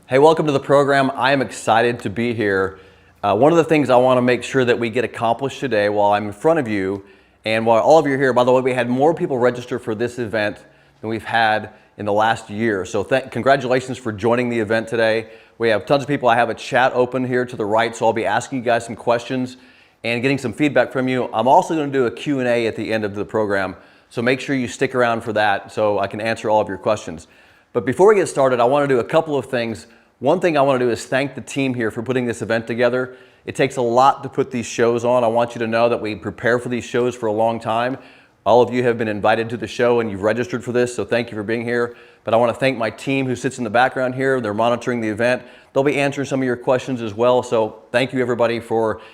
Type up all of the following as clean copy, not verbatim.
Hey, welcome to the program. I am excited to be here. One of the things I want to make sure that we get accomplished today while I'm in front of you and while all of you are here, by the way, we had more people register for this event than we've had in the last year. So congratulations for joining the event today. We have tons of people. I have a chat open here to the right, so I'll be asking you guys some questions and getting some feedback from you. I'm also going to do a Q&A at the end of the program, so make sure you stick around for that so I can answer all of your questions. But before we get started, I want to do a couple of things. One thing I want to do is thank the team here for putting this event together. It takes a lot to put these shows on. I want you to know that we prepare for these shows for a long time. All of you have been invited to the show and you've registered for this, so thank you for being here. But I want to thank my team who sits in the background here. They're monitoring the event. They'll be answering some of your questions as well. So thank you everybody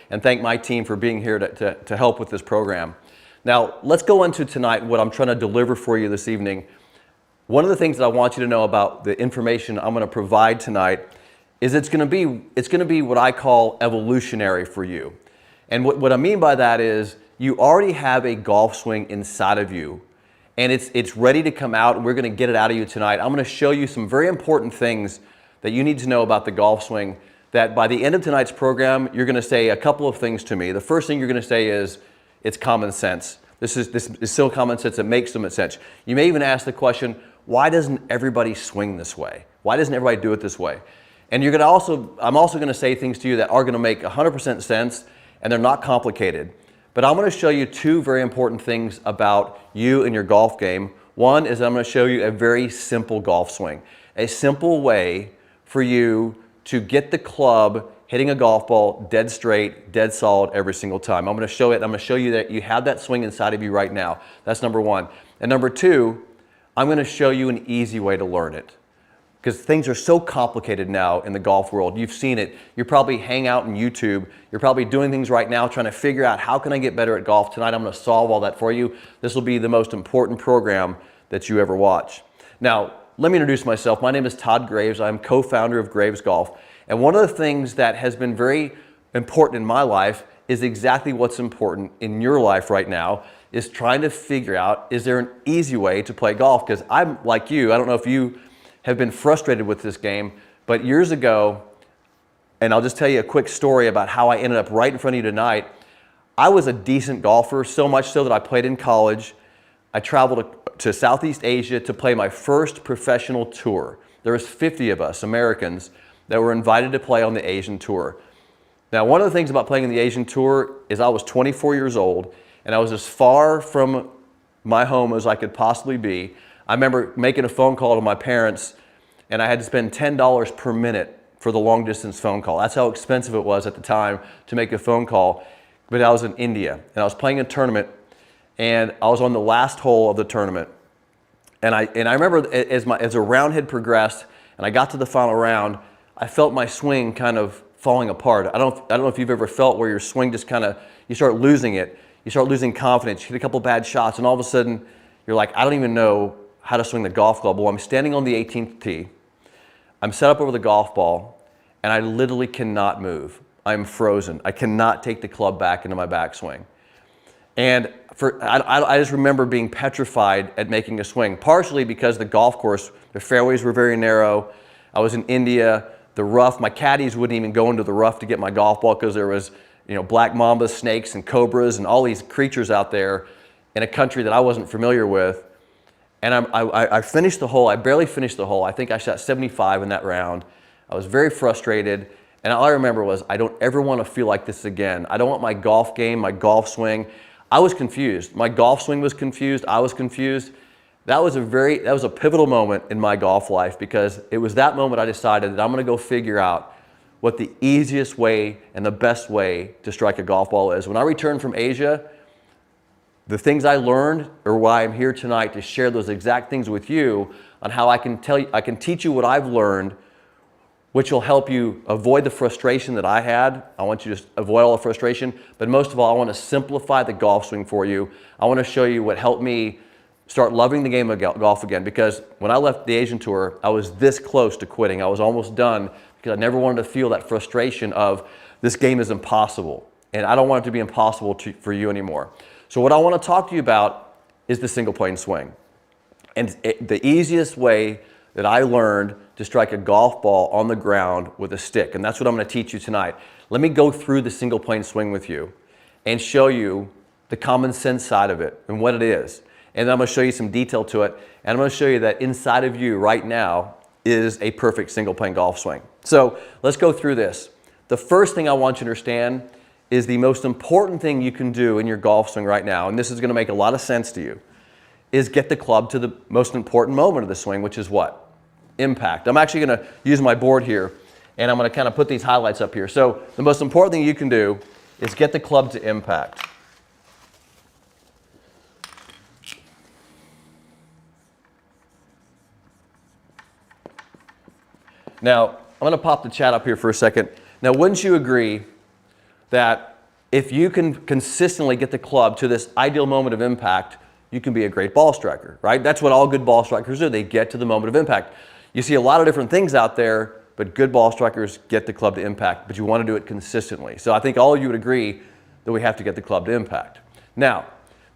and thank my team for being here to help with this program. Now, let's go into tonight what I'm trying to deliver for you this evening. One of the things that I want you to know about the information I'm going to provide tonight is it's going to be what I call evolutionary for you. And what I mean by that is you already have a golf swing inside of you and it's ready to come out, and we're going to get it out of you tonight. I'm going to show you some very important things that you need to know about the golf swing that by the end of tonight's program, you're going to say a couple of things to me. The first thing you're going to say is it's common sense. This is so common sense it makes so much sense. You may even ask the question, why doesn't everybody swing this way? Why doesn't everybody do it this way? And I'm also going to say things to you that are going to make 100% sense, and they're not complicated. But I'm going to show you two very important things about you and your golf game. One is I'm going to show you a very simple golf swing, a simple way for you to get the club hitting a golf ball dead straight, dead solid every single time. I'm going to show it. I'm going to show you that you have that swing inside of you right now. That's number one. And number two, I'm going to show you an easy way to learn it, because things are so complicated now in the golf world. You've seen it. You probably hang out on YouTube. You're probably doing things right now trying to figure out how can I get better at golf. Tonight I'm going to solve all that for you. This will be the most important program that you ever watch. Now, let me introduce myself. My name is Todd Graves. I'm co-founder of Graves Golf. And one of the things that has been very important in my life is exactly what's important in your life right now, is trying to figure out, is there an easy way to play golf? Because I'm like you, I don't know if you have been frustrated with this game, but years ago, and I'll just tell you a quick story about how I ended up right in front of you tonight. I was a decent golfer, so much so that I played in college. I traveled to Southeast Asia to play my first professional tour. There was 50 of us, Americans, that were invited to play on the Asian tour. Now, one of the things about playing in the Asian tour is I was 24 years old, and I was as far from my home as I could possibly be. I remember making a phone call to my parents, and I had to spend $10 per minute for the long distance phone call. That's how expensive it was at the time to make a phone call. But I was in India, and I was playing a tournament, and I was on the last hole of the tournament. And I remember as the round had progressed, and I got to the final round, I felt my swing kind of falling apart. I don't know if you've ever felt where your swing just kind of, you start losing it. You start losing confidence, you hit a couple bad shots, and all of a sudden, you're like, I don't even know how to swing the golf club. Well, I'm standing on the 18th tee. I'm set up over the golf ball, and I literally cannot move. I'm frozen. I cannot take the club back into my backswing. And I just remember being petrified at making a swing, partially because the golf course, the fairways were very narrow. I was in India, the rough, my caddies wouldn't even go into the rough to get my golf ball because there was black mambas, snakes, and cobras, and all these creatures out there in a country that I wasn't familiar with. And I finished the hole. I barely finished the hole. I think I shot 75 in that round. I was very frustrated, and all I remember was, I don't ever want to feel like this again. I don't want my golf game, my golf swing. I was confused. My golf swing was confused. I was confused. That was a pivotal moment in my golf life, because it was that moment I decided that I'm going to go figure out what the easiest way and the best way to strike a golf ball is. When I returned from Asia, the things I learned are why I'm here tonight, to share those exact things with you on how I can teach you what I've learned, which will help you avoid the frustration that I had. I want you to avoid all the frustration, but most of all, I want to simplify the golf swing for you. I want to show you what helped me start loving the game of golf again, because when I left the Asian tour, I was this close to quitting. I was almost done, because I never wanted to feel that frustration of this game is impossible, and I don't want it to be impossible for you anymore. So what I want to talk to you about is the single plane swing. And the easiest way that I learned to strike a golf ball on the ground with a stick. And that's what I'm going to teach you tonight. Let me go through the single plane swing with you and show you the common sense side of it and what it is. And then I'm going to show you some detail to it. And I'm going to show you that inside of you right now is a perfect single plane golf swing. So let's go through this. The first thing I want you to understand is the most important thing you can do in your golf swing right now, and this is going to make a lot of sense to you, is get the club to the most important moment of the swing, which is what? Impact. I'm actually going to use my board here, and I'm going to kind of put these highlights up here. So the most important thing you can do is get the club to impact. Now, I'm going to pop the chat up here for a second. Now, wouldn't you agree that if you can consistently get the club to this ideal moment of impact, you can be a great ball striker, right? That's what all good ball strikers do. They get to the moment of impact. You see a lot of different things out there, but good ball strikers get the club to impact, but you want to do it consistently. So I think all of you would agree that we have to get the club to impact. Now,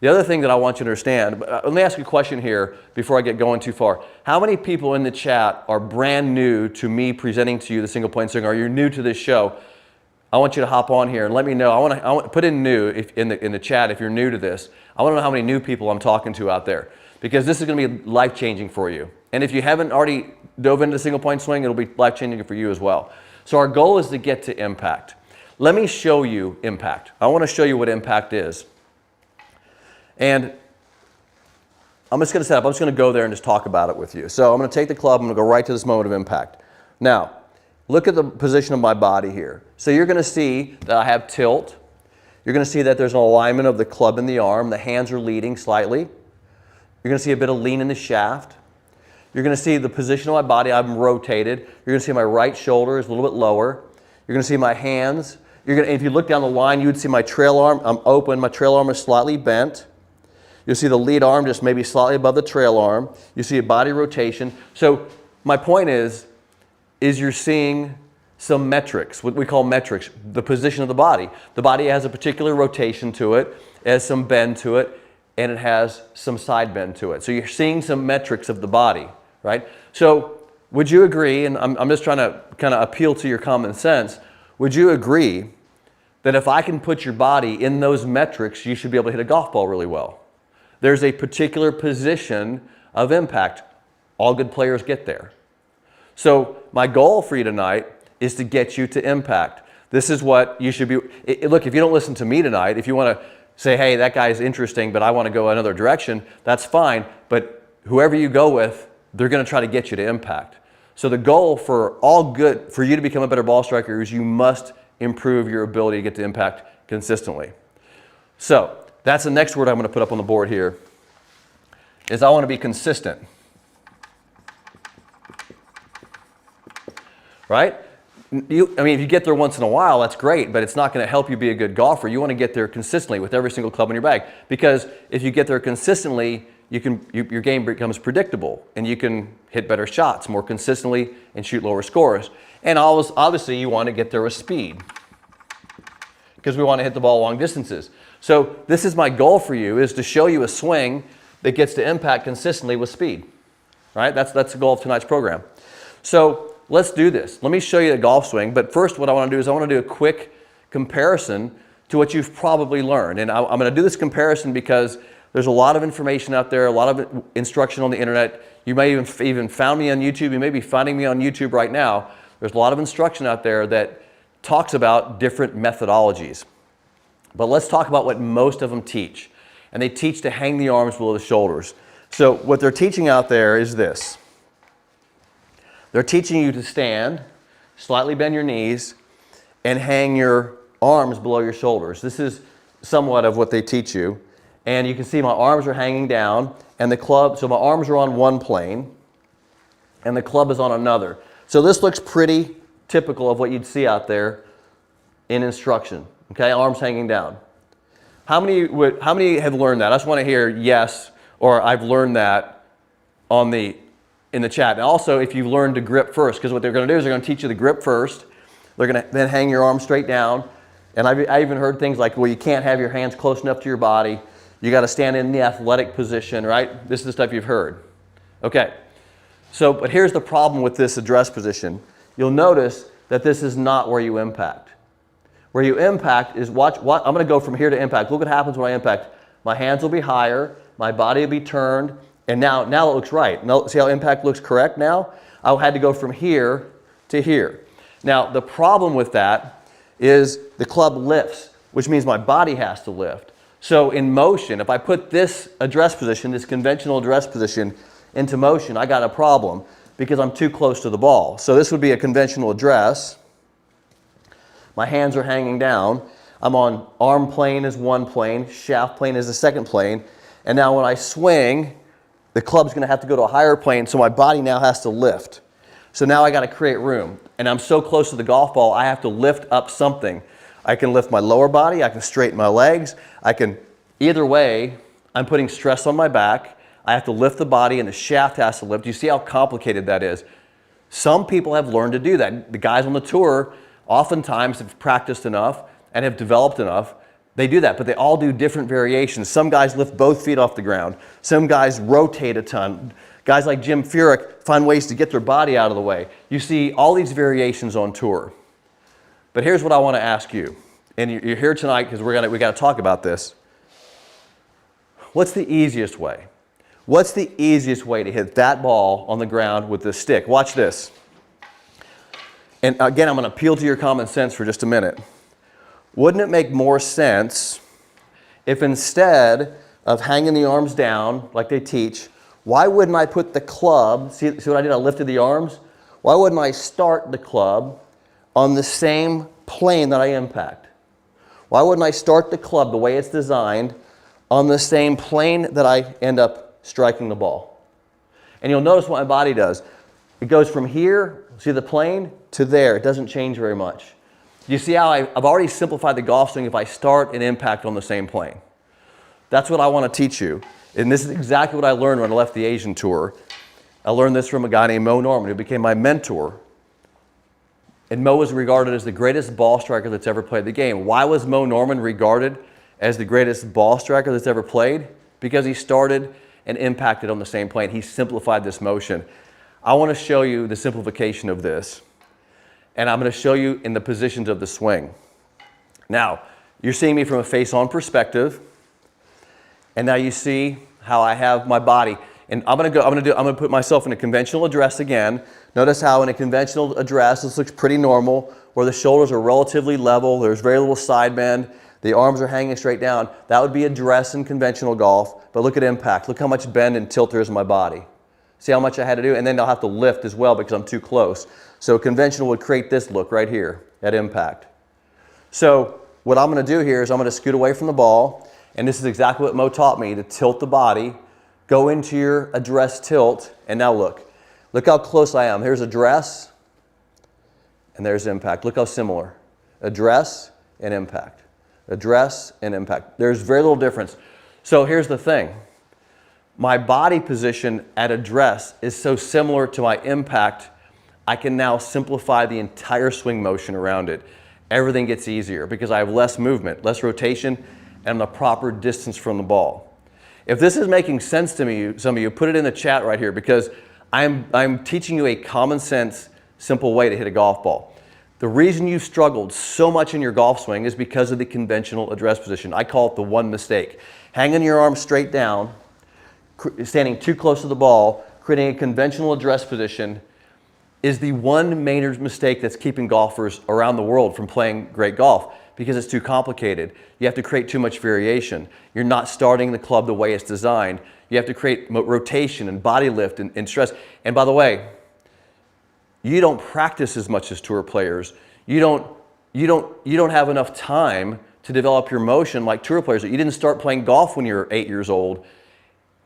the other thing that I want you to understand, let me ask you a question here before I get going too far. How many people in the chat are brand new to me presenting to you the single plane swing? Are you new to this show? I want you to hop on here and let me know. I want to put in new in the chat if you're new to this. I want to know how many new people I'm talking to out there, because this is going to be life-changing for you. And if you haven't already dove into single plane swing, it'll be life-changing for you as well. So our goal is to get to impact. Let me show you impact. I want to show you what impact is. And I'm just going to set up. I'm just going to go there and just talk about it with you. So I'm going to take the club. I'm going to go right to this moment of impact. Now, look at the position of my body here. So you're going to see that I have tilt. You're going to see that there's an alignment of the club and the arm. The hands are leading slightly. You're going to see a bit of lean in the shaft. You're going to see the position of my body. I'm rotated. You're going to see my right shoulder is a little bit lower. You're going to see my hands. If you look down the line, you would see my trail arm. I'm open. My trail arm is slightly bent. You'll see the lead arm just maybe slightly above the trail arm. You see a body rotation. So my point is you're seeing some metrics, what we call metrics, the position of the body. The body has a particular rotation to it, it has some bend to it, and it has some side bend to it. So you're seeing some metrics of the body, right? So would you agree, and I'm just trying to kind of appeal to your common sense, would you agree that if I can put your body in those metrics, you should be able to hit a golf ball really well? There's a particular position of impact. All good players get there. So my goal for you tonight is to get you to impact. This is what you should be. Look, if you don't listen to me tonight, if you want to say, hey, that guy's interesting, but I want to go another direction, that's fine. But whoever you go with, they're going to try to get you to impact. So the goal for you to become a better ball striker is you must improve your ability to get to impact consistently. So that's the next word I'm going to put up on the board here, is I want to be consistent. Right? If you get there once in a while, that's great, but it's not going to help you be a good golfer. You want to get there consistently with every single club in your bag, because if you get there consistently, your game becomes predictable, and you can hit better shots more consistently and shoot lower scores. And obviously, you want to get there with speed, because we want to hit the ball long distances. So this is my goal for you, is to show you a swing that gets to impact consistently with speed. Right? That's the goal of tonight's program. So let's do this. Let me show you the golf swing. But first, what I want to do is I want to do a quick comparison to what you've probably learned. And I'm going to do this comparison because there's a lot of information out there, a lot of instruction on the internet. You may even found me on YouTube. You may be finding me on YouTube right now. There's a lot of instruction out there that talks about different methodologies. But let's talk about what most of them teach. And they teach to hang the arms below the shoulders. So what they're teaching out there is this. They're teaching you to stand, slightly bend your knees, and hang your arms below your shoulders. This is somewhat of what they teach you. And you can see my arms are hanging down, and the club, so my arms are on one plane, and the club is on another. So this looks pretty typical of what you'd see out there in instruction. Okay, arms hanging down. How many have learned that? I just want to hear yes, or I've learned that in the chat. And also, if you've learned to grip first, because what they're going to do is they're going to teach you to grip first. They're going to then hang your arms straight down. And I even heard things like, well, you can't have your hands close enough to your body. You got to stand in the athletic position, right? This is the stuff you've heard. Okay, But here's the problem with this address position. You'll notice that this is not where you impact. Where you impact is, watch, I'm going to go from here to impact. Look what happens when I impact. My hands will be higher, my body will be turned, and now it looks right. Now, see how impact looks correct now? I had to go from here to here. Now, the problem with that is the club lifts, which means my body has to lift. So in motion, if I put this address position, this conventional address position, into motion, I got a problem because I'm too close to the ball. So this would be a conventional address. My hands are hanging down. I'm on arm plane is one plane, shaft plane is the second plane. And now when I swing, the club's going to have to go to a higher plane, so my body now has to lift. So now I got to create room. And I'm so close to the golf ball, I have to lift up something. I can lift my lower body, I can straighten my legs, either way, I'm putting stress on my back. I have to lift the body and the shaft has to lift. You see how complicated that is? Some people have learned to do that. The guys on the tour oftentimes have practiced enough and have developed enough. They do that, but they all do different variations. Some guys lift both feet off the ground. Some guys rotate a ton. Guys like Jim Furyk find ways to get their body out of the way. You see all these variations on tour. But here's what I want to ask you. And you're here tonight because we got to talk about this. What's the easiest way? What's the easiest way to hit that ball on the ground with this stick? Watch this. And again, I'm going to appeal to your common sense for just a minute. Wouldn't it make more sense if instead of hanging the arms down like they teach, why wouldn't I put the club, see what I did? I lifted the arms. Why wouldn't I start the club on the same plane that I impact? Why wouldn't I start the club the way it's designed on the same plane that I end up striking the ball? And you'll notice what my body does. It goes from here, see the plane, to there. It doesn't change very much. You see how I've already simplified the golf swing if I start and impact on the same plane. That's what I want to teach you. And this is exactly what I learned when I left the Asian tour. I learned this from a guy named Moe Norman, who became my mentor. And Moe was regarded as the greatest ball striker that's ever played the game. Why was Moe Norman regarded as the greatest ball striker that's ever played? Because he started and impacted on the same plane. He simplified this motion. I want to show you the simplification of this. And I'm going to show you in the positions of the swing. Now, you're seeing me from a face-on perspective. And now you see how I have my body. And I'm going to put myself in a conventional address again. Notice how in a conventional address, this looks pretty normal, where the shoulders are relatively level, there's very little side bend, the arms are hanging straight down. That would be address in conventional golf. But look at impact. Look how much bend and tilt there is in my body. See how much I had to do? And then I'll have to lift as well because I'm too close. So conventional would create this look right here at impact. So what I'm going to do here is I'm going to scoot away from the ball. And this is exactly what Moe taught me, to tilt the body, go into your address tilt, and now look. Look how close I am. Here's address, and there's impact. Look how similar. Address and impact. Address and impact. There's very little difference. So here's the thing. My body position at address is so similar to my impact, I can now simplify the entire swing motion around it. Everything gets easier because I have less movement, less rotation, and the proper distance from the ball. If this is making sense to me, some of you, put it in the chat right here because I'm teaching you a common sense, simple way to hit a golf ball. The reason you struggled so much in your golf swing is because of the conventional address position. I call it the one mistake. Hanging your arms straight down, standing too close to the ball, creating a conventional address position is the one major mistake that's keeping golfers around the world from playing great golf because it's too complicated. You have to create too much variation. You're not starting the club the way it's designed. You have to create rotation and body lift and stress. And by the way, you don't practice as much as tour players. You don't have enough time to develop your motion like tour players. You didn't start playing golf when you were 8 years old.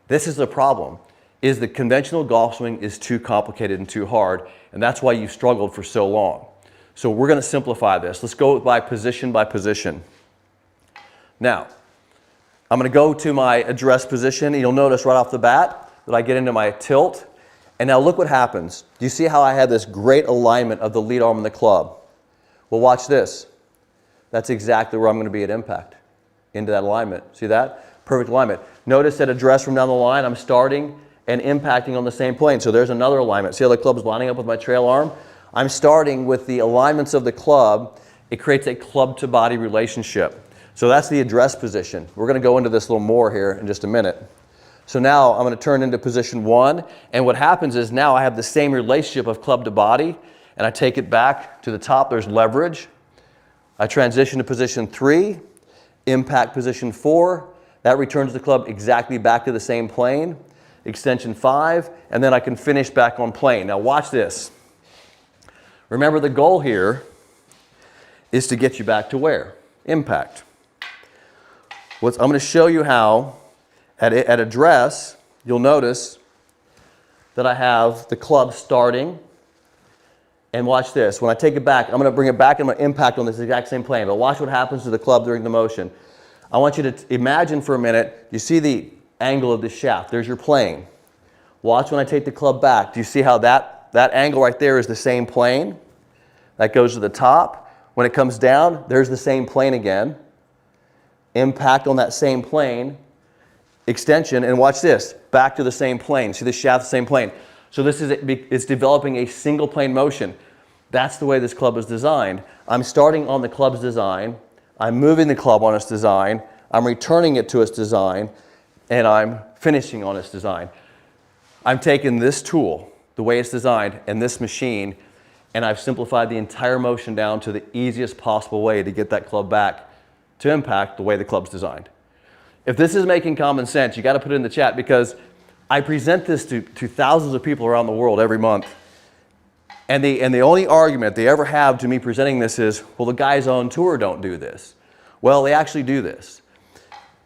This is the problem, is the conventional golf swing is too complicated and too hard, and that's why you've struggled for so long. So we're going to simplify this. Let's go by position by position. Now, I'm going to go to my address position, and you'll notice right off the bat that I get into my tilt. And now look what happens. Do you see how I have this great alignment of the lead arm and the club? Well, watch this. That's exactly where I'm going to be at impact, into that alignment. See that? Perfect alignment. Notice that address from down the line, I'm starting and impacting on the same plane. So there's another alignment. See how the club's lining up with my trail arm? I'm starting with the alignments of the club. It creates a club to body relationship. So that's the address position. We're going to go into this a little more here in just a minute. So now I'm going to turn into position 1, and what happens is now I have the same relationship of club to body, and I take it back to the top. There's leverage. I transition to position 3, impact position 4. That returns the club exactly back to the same plane. Extension 5, and then I can finish back on plane. Now watch this. Remember, the goal here is to get you back to where? Impact. I'm going to show you how at address, you'll notice that I have the club starting. And watch this. When I take it back, I'm going to bring it back and I'm going to impact on this exact same plane. But watch what happens to the club during the motion. I want you to imagine for a minute, you see the angle of the shaft. There's your plane. Watch when I take the club back. Do you see how that angle right there is the same plane? That goes to the top. When it comes down, there's the same plane again. Impact on that same plane. Extension, and watch this. Back to the same plane. See the shaft, the same plane. So this is it's developing a single plane motion. That's the way this club is designed. I'm starting on the club's design. I'm moving the club on its design. I'm returning it to its design. And I'm finishing on its design. I'm taking this tool, the way it's designed, and this machine, and I've simplified the entire motion down to the easiest possible way to get that club back to impact the way the club's designed. If this is making common sense, you got to put it in the chat, because I present this to thousands of people around the world every month. And the only argument they ever have to me presenting this is, well, the guys on tour don't do this. Well, they actually do this.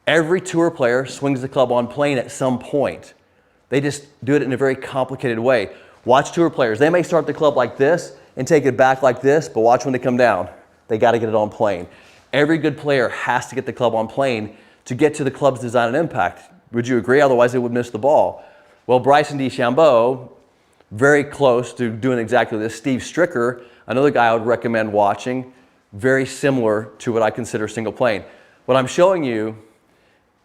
Every tour player swings the club on plane at some point. They just do it in a very complicated way. Watch tour players. They may start the club like this and take it back like this, but watch when they come down. They got to get it on plane. Every good player has to get the club on plane to get to the club's design and impact. Would you agree? Otherwise, they would miss the ball. Well, Bryson DeChambeau, very close to doing exactly this. Steve Stricker, another guy I would recommend watching, very similar to what I consider single plane. What I'm showing you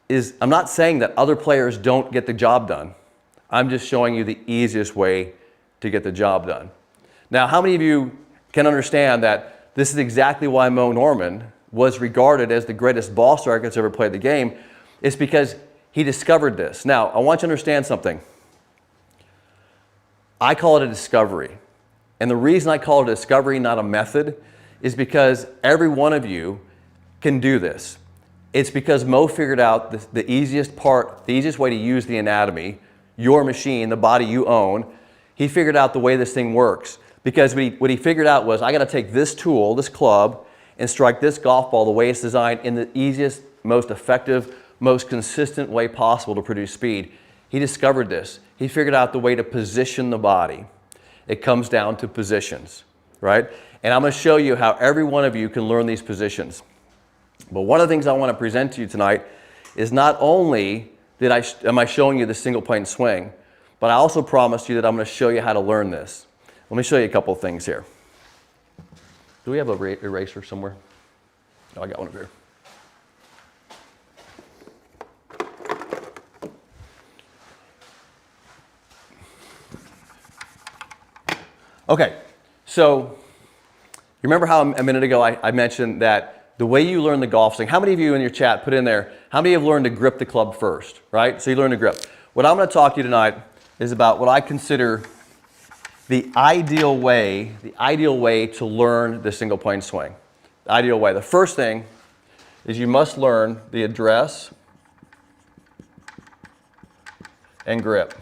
is, I'm not saying that other players don't get the job done. I'm just showing you the easiest way to get the job done. Now, how many of you can understand that this is exactly why Moe Norman was regarded as the greatest ball striker that's ever played the game? It's because he discovered this. Now, I want you to understand something. I call it a discovery. And the reason I call it a discovery, not a method, is because every one of you can do this. It's because Moe figured out the easiest way to use the anatomy, your machine, the body you own. He figured out the way this thing works. Because what he figured out was, I got to take this tool, this club, and strike this golf ball the way it's designed in the easiest, most effective, most consistent way possible to produce speed. He discovered this. He figured out the way to position the body. It comes down to positions, right? And I'm going to show you how every one of you can learn these positions. But one of the things I want to present to you tonight is, not only am I showing you the single plane swing, but I also promised you that I'm going to show you how to learn this. Let me show you a couple of things here. Do we have an eraser somewhere? Oh, I got one over here. Okay, so you remember how a minute ago I mentioned that the way you learn the golf swing, how many of you in your chat put in there, how many have learned to grip the club first, right? So you learn to grip. What I'm going to talk to you tonight is about what I consider the ideal way to learn the single plane swing. The ideal way. The first thing is you must learn the address and grip.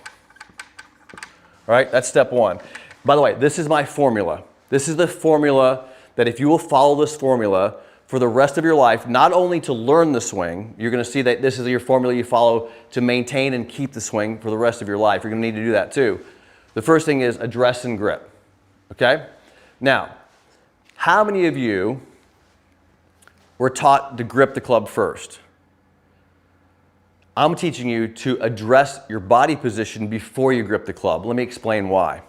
All right, that's step one. By the way, this is my formula. This is the formula that if you will follow this formula for the rest of your life, not only to learn the swing, you're going to see that this is your formula you follow to maintain and keep the swing for the rest of your life. You're going to need to do that too. The first thing is address and grip, okay? Now, how many of you were taught to grip the club first? I'm teaching you to address your body position before you grip the club. Let me explain why.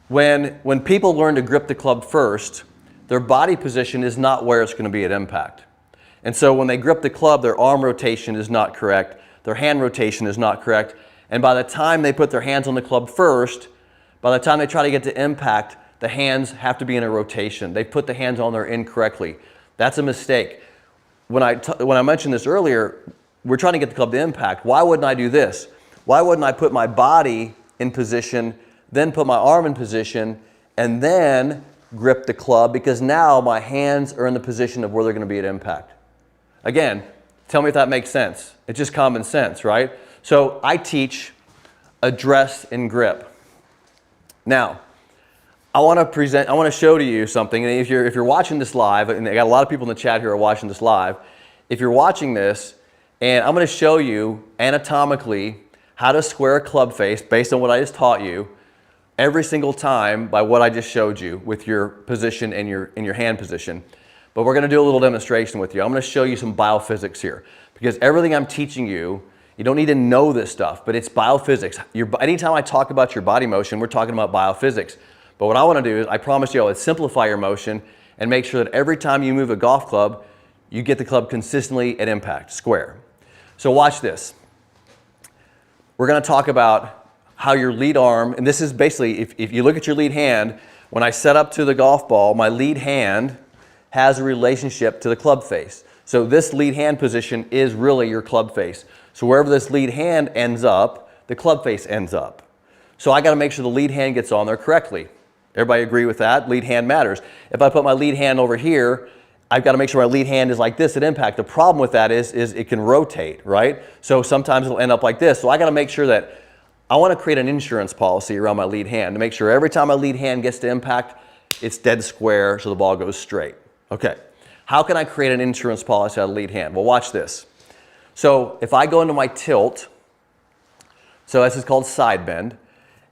When people learn to grip the club first, their body position is not where it's going to be at impact. And so when they grip the club, their arm rotation is not correct. their hand rotation is not correct. And by the time they put their hands on the club first, by the time they try to get to impact, the hands have to be in a rotation. They put the hands on there incorrectly. That's a mistake. When I mentioned this earlier, we're trying to get the club to impact. Why wouldn't I do this? Why wouldn't I put my body in position, then put my arm in position, and then grip the club? Because now my hands are in the position of where they're going to be at impact. Again, tell me if that makes sense. It's just common sense, right? So I teach address and grip. Now, I want to show to you something. And if you're watching this live, and I got a lot of people in the chat here who are watching this live, if you're watching this, and I'm going to show you anatomically how to square a club face based on what I just taught you every single time by what I just showed you with your position and your hand position. But we're going to do a little demonstration with you. I'm going to show you some biophysics here, because everything I'm teaching you, you don't need to know this stuff, but it's biophysics. Anytime I talk about your body motion, we're talking about biophysics. But what I want to do is, I promise you, I would simplify your motion and make sure that every time you move a golf club, you get the club consistently at impact, square. So watch this. We're going to talk about how your lead arm, and this is basically, if you look at your lead hand, when I set up to the golf ball, my lead hand has a relationship to the club face. So this lead hand position is really your club face. So wherever this lead hand ends up, the club face ends up. So I got to make sure the lead hand gets on there correctly. Everybody agree with that? Lead hand matters. If I put my lead hand over here, I've got to make sure my lead hand is like this at impact. The problem with that is it can rotate, right? So sometimes it'll end up like this. So I got to make sure that I want to create an insurance policy around my lead hand to make sure every time my lead hand gets to impact, it's dead square so the ball goes straight. Okay. How can I create an insurance policy out of lead hand? Well, watch this. So if I go into my tilt, so this is called side bend.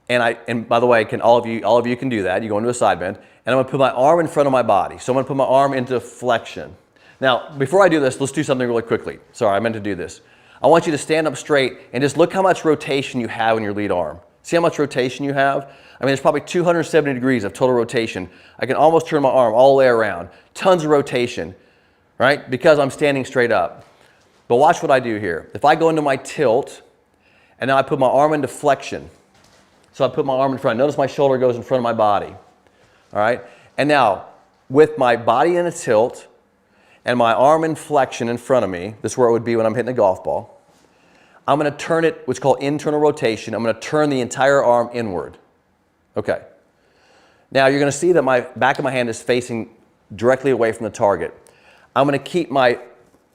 And by the way, all of you can do that. You go into a side bend, and I'm going to put my arm in front of my body. So I'm going to put my arm into flexion. Now, before I do this, let's do something really quickly. Sorry, I meant to do this. I want you to stand up straight and just look how much rotation you have in your lead arm. See how much rotation you have? I mean, there's probably 270 degrees of total rotation. I can almost turn my arm all the way around. Tons of rotation, right? Because I'm standing straight up. But watch what I do here. If I go into my tilt, and now I put my arm into flexion. So I put my arm in front. Notice my shoulder goes in front of my body. All right? And now, with my body in a tilt and my arm in flexion in front of me, this is where it would be when I'm hitting a golf ball, I'm going to turn it, what's called internal rotation. I'm going to turn the entire arm inward. Okay. Now, you're going to see that my back of my hand is facing directly away from the target. I'm going to keep my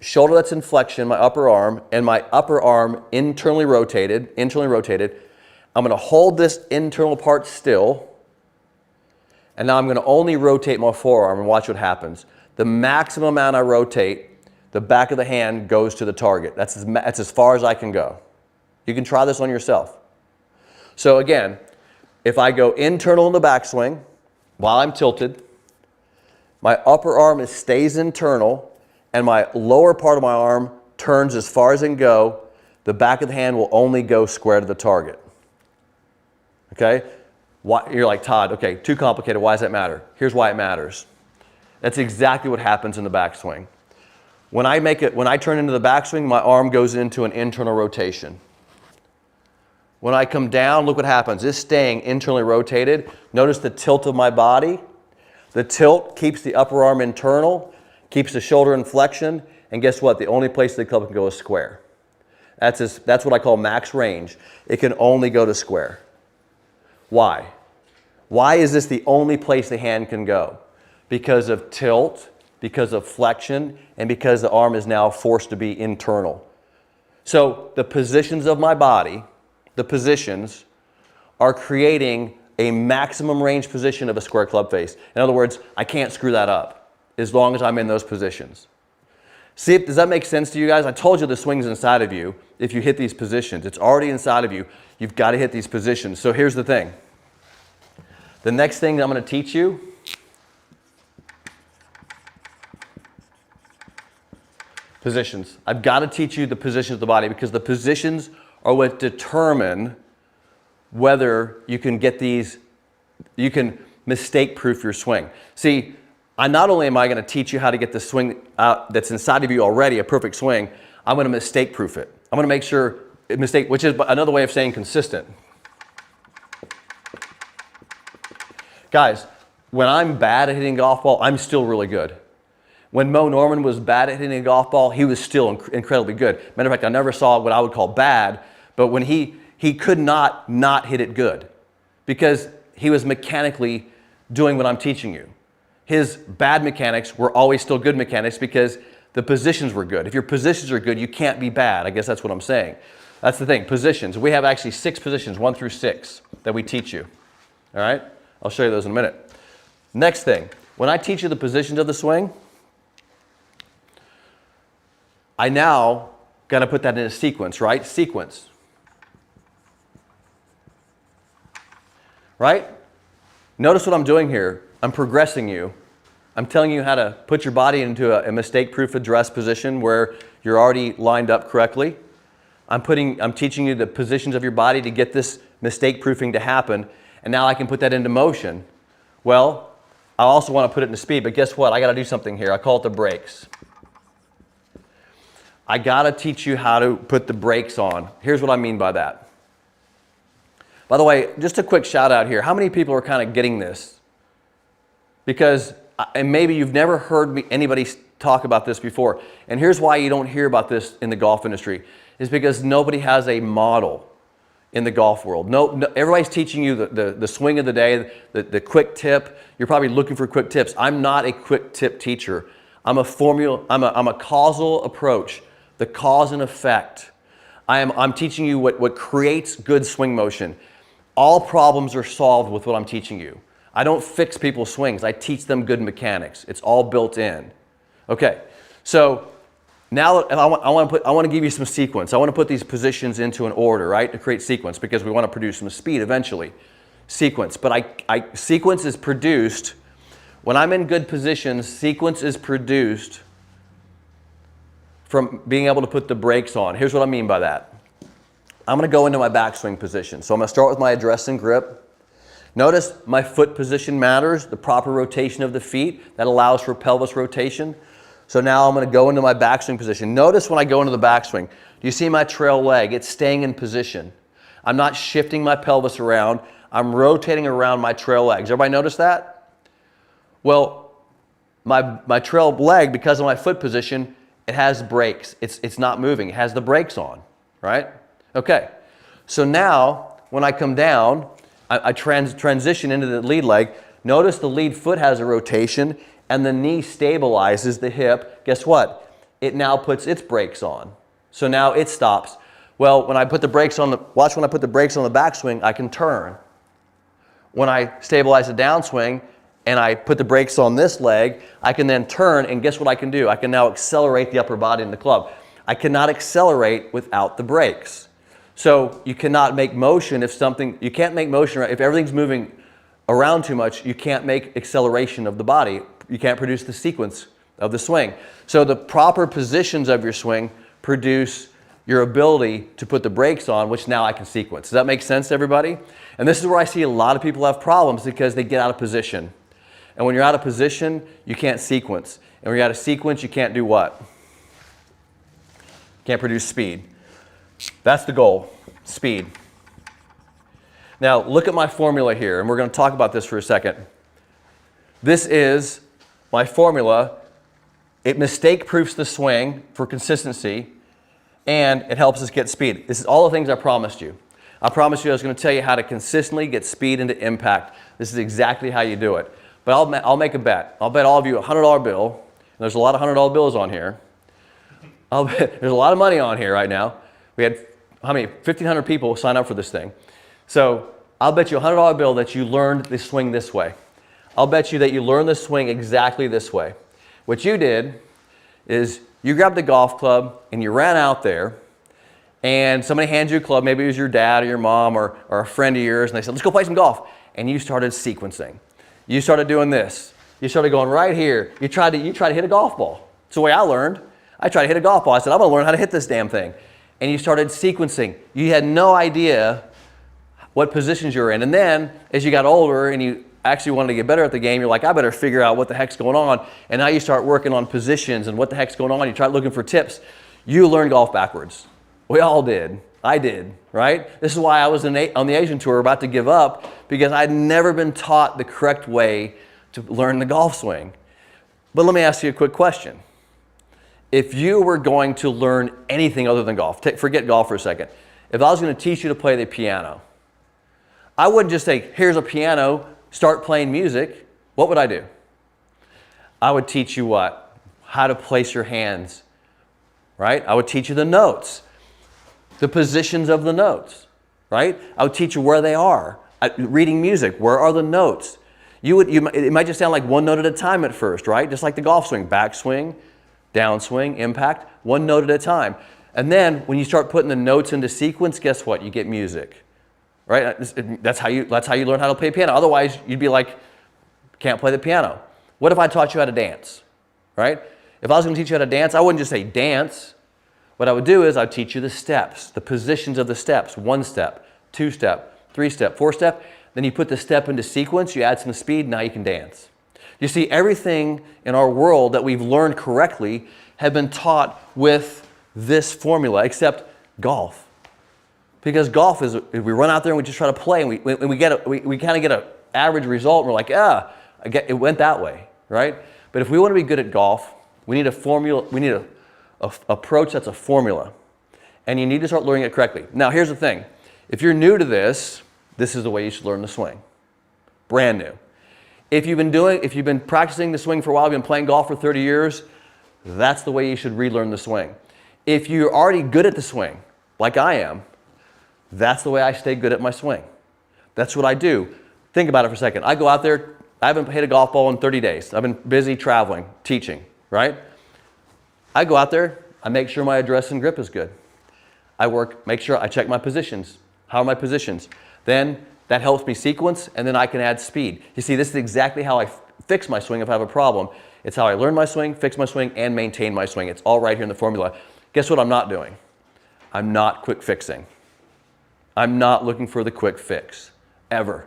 shoulder that's in flexion, my upper arm, and my upper arm internally rotated. I'm going to hold this internal part still, and now I'm going to only rotate my forearm, and watch what happens. The maximum amount I rotate, the back of the hand goes to the target. That's as far as I can go. You can try this on yourself. So again, if I go internal in the backswing while I'm tilted, my upper arm stays internal, and my lower part of my arm turns as far as it can go. The back of the hand will only go square to the target. Okay? You're like, Todd, okay, too complicated. Why does that matter? Here's why it matters. That's exactly what happens in the backswing. When I turn into the backswing, my arm goes into an internal rotation. When I come down, look what happens. It's staying internally rotated. Notice the tilt of my body. The tilt keeps the upper arm internal, keeps the shoulder in flexion, and guess what? The only place the club can go is square. That's what I call max range. It can only go to square. Why? Why is this the only place the hand can go? Because of tilt, because of flexion, and because the arm is now forced to be internal. So the positions of my body, the positions, are creating a maximum range position of a square club face. In other words, I can't screw that up as long as I'm in those positions. See, does that make sense to you guys? I told you the swing's inside of you if you hit these positions. It's already inside of you. You've got to hit these positions. So here's the thing. The next thing that I'm going to teach you positions. I've got to teach you the positions of the body because the positions are what determine whether you can get these, you can mistake-proof your swing. See, not only am I going to teach you how to get the swing out that's inside of you already, a perfect swing, I'm going to mistake-proof it. I'm gonna make sure, mistake, which is another way of saying consistent. Guys, when I'm bad at hitting a golf ball, I'm still really good. When Moe Norman was bad at hitting a golf ball, he was still incredibly good. Matter of fact, I never saw what I would call bad, but when he could not hit it good because he was mechanically doing what I'm teaching you. His bad mechanics were always still good mechanics because the positions were good. If your positions are good, you can't be bad. I guess that's what I'm saying. That's the thing, positions. We have actually 6 positions, 1 through 6, that we teach you. All right? I'll show you those in a minute. Next thing, when I teach you the positions of the swing, I now got to put that in a sequence, right? Sequence. Right? Notice what I'm doing here. I'm progressing you. I'm telling you how to put your body into a mistake-proof address position where you're already lined up correctly. I'm teaching you the positions of your body to get this mistake-proofing to happen, and now I can put that into motion. Well, I also want to put it into speed, but guess what? I got to do something here. I call it the brakes. I got to teach you how to put the brakes on. Here's what I mean by that. By the way, just a quick shout out here. How many people are kind of getting this? Because, and maybe you've never heard anybody talk about this before. And here's why you don't hear about this in the golf industry. Is because nobody has a model in the golf world. No, everybody's teaching you the swing of the day, the quick tip. You're probably looking for quick tips. I'm not a quick tip teacher. I'm a causal approach, the cause and effect. I'm teaching you what creates good swing motion. All problems are solved with what I'm teaching you. I don't fix people's swings. I teach them good mechanics. It's all built in. Okay, so now I want to give you some sequence. I want to put these positions into an order, right, to create sequence because we want to produce some speed eventually. Sequence, but sequence is produced when I'm in good positions. Sequence is produced from being able to put the brakes on. Here's what I mean by that. I'm going to go into my backswing position. So I'm going to start with my address and grip. Notice my foot position matters, the proper rotation of the feet. That allows for pelvis rotation. So now I'm going to go into my backswing position. Notice when I go into the backswing, do you see my trail leg? It's staying in position. I'm not shifting my pelvis around. I'm rotating around my trail legs. Everybody notice that? Well, my trail leg, because of my foot position, it has brakes. It's not moving. It has the brakes on, right? Okay, so now when I come down, I transition into the lead leg. Notice the lead foot has a rotation and the knee stabilizes the hip. Guess what? It now puts its brakes on. So now it stops. Well, when I put the brakes on watch when I put the brakes on the backswing, I can turn. When I stabilize the downswing and I put the brakes on this leg, I can then turn, and guess what I can do? I can now accelerate the upper body in the club. I cannot accelerate without the brakes. So you cannot make motion if everything's moving around too much, you can't make acceleration of the body. You can't produce the sequence of the swing. So the proper positions of your swing produce your ability to put the brakes on, which now I can sequence. Does that make sense to everybody? And this is where I see a lot of people have problems because they get out of position. And when you're out of position, you can't sequence. And when you're out of sequence, you can't do what? Can't produce speed. That's the goal, speed. Now look at my formula here, and we're going to talk about this for a second. This is my formula. It mistake-proofs the swing for consistency, and it helps us get speed. This is all the things I promised you. I promised you I was going to tell you how to consistently get speed into impact. This is exactly how you do it. But I'll make a bet. I'll bet all of you a $100 bill. And there's a lot of $100 bills on here. There's a lot of money on here right now. We had, how many? 1,500 people sign up for this thing. So I'll bet you a $100 bill that you learned the swing this way. I'll bet you that you learned the swing exactly this way. What you did is you grabbed the golf club and you ran out there, and somebody hands you a club, maybe it was your dad or your mom or a friend of yours, and they said, let's go play some golf. And you started sequencing. You started doing this. You started going right here. You tried to hit a golf ball. It's the way I learned. I tried to hit a golf ball. I said, I'm going to learn how to hit this damn thing. And you started sequencing. You had no idea what positions you're in. And then as you got older and you actually wanted to get better at the game, you're like, I better figure out what the heck's going on. And now you start working on positions and what the heck's going on. You try looking for tips. You learn golf backwards. We all did. I did, right? This is why I was on the Asian tour about to give up, because I'd never been taught the correct way to learn the golf swing. But let me ask you a quick question. If you were going to learn anything other than golf, forget golf for a second. If I was going to teach you to play the piano, I wouldn't just say, here's a piano, start playing music. What would I do? I would teach you what? How to place your hands, right? I would teach you the notes, the positions of the notes, right? I would teach you where they are. Reading music, where are the notes? It might just sound like one note at a time at first, right? Just like the golf swing, backswing, downswing, impact, one note at a time. And then when you start putting the notes into sequence, guess what? You get music, right? That's how you learn how to play piano. Otherwise, you'd be like, can't play the piano. What if I taught you how to dance, right? If I was going to teach you how to dance, I wouldn't just say dance. What I would do is I'd teach you the steps, the positions of the steps, 1 step, 2 step, 3 step, 4 step. Then you put the step into sequence, you add some speed, now you can dance. You see, everything in our world that we've learned correctly have been taught with this formula, except golf. Because golf is, we run out there and we just try to play, and we kind of get an average result, and we're like, it went that way, right? But if we want to be good at golf, we need a formula, we need a approach that's a formula. And you need to start learning it correctly. Now, here's the thing. If you're new to this, this is the way you should learn the swing. Brand new. If you've been practicing the swing for a while, you've been playing golf for 30 years, that's the way you should relearn the swing. If you're already good at the swing, like I am, that's the way I stay good at my swing. That's what I do. Think about it for a second. I go out there, I haven't hit a golf ball in 30 days. I've been busy traveling, teaching, right? I go out there, I make sure my address and grip is good. Make sure I check my positions. How are my positions? Then that helps me sequence, and then I can add speed. You see, this is exactly how I fix my swing if I have a problem. It's how I learn my swing, fix my swing, and maintain my swing. It's all right here in the formula. Guess what I'm not doing? I'm not quick fixing. I'm not looking for the quick fix, ever.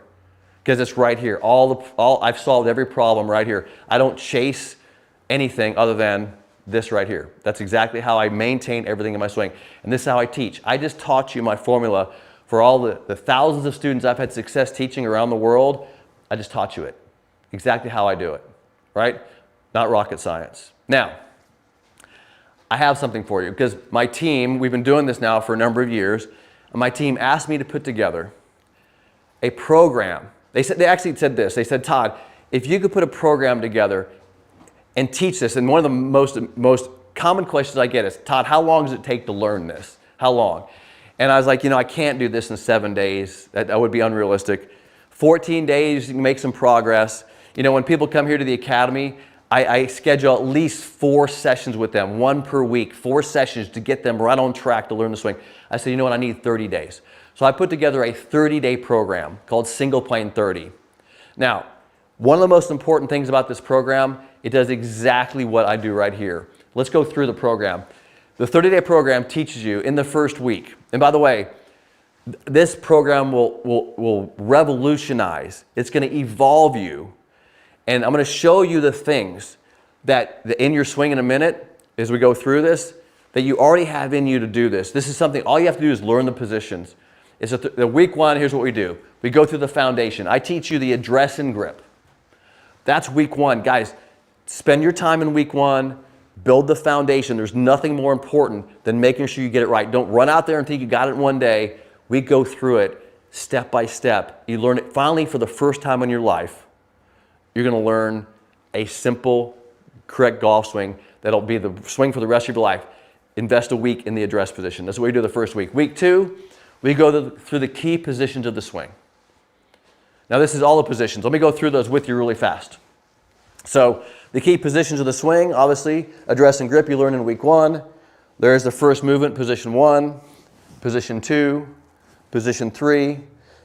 Because it's right here. I've solved every problem right here. I don't chase anything other than this right here. That's exactly how I maintain everything in my swing. And this is how I teach. I just taught you my formula for all the thousands of students I've had success teaching around the world. I just taught you it. Exactly how I do it, right? Not rocket science. Now, I have something for you, because my team, we've been doing this now for a number of years, and my team asked me to put together a program. They actually said this. They said, Todd, if you could put a program together and teach this, and one of the most common questions I get is, Todd, how long does it take to learn this? How long? And I was like, I can't do this in 7 days. That would be unrealistic. 14 days, you can make some progress. When people come here to the academy, I schedule at least 4 sessions with them, 1 per week, 4 sessions to get them right on track to learn the swing. I said, you know what, I need 30 days. So I put together a 30-day program called Single Plane 30. Now, one of the most important things about this program, it does exactly what I do right here. Let's go through the program. The 30-day program teaches you in the first week. And by the way, this program will revolutionize. It's going to evolve you. And I'm going to show you the things that in your swing in a minute, as we go through this, that you already have in you to do this. This is something, all you have to do is learn the positions. It's the week 1, here's what we do. We go through the foundation. I teach you the address and grip. That's week 1. Guys, spend your time in week 1, build the foundation. There's nothing more important than making sure you get it right. Don't run out there and think you got it in one day. We go through it step by step. You learn it finally for the first time in your life. You're going to learn a simple, correct golf swing that'll be the swing for the rest of your life. Invest a week in the address position. That's what we do the first week. Week 2, we go through the key positions of the swing. Now this is all the positions. Let me go through those with you really fast. So the key positions of the swing, obviously, address and grip you learn in week 1. There's the first movement, position 1, position 2, position 3,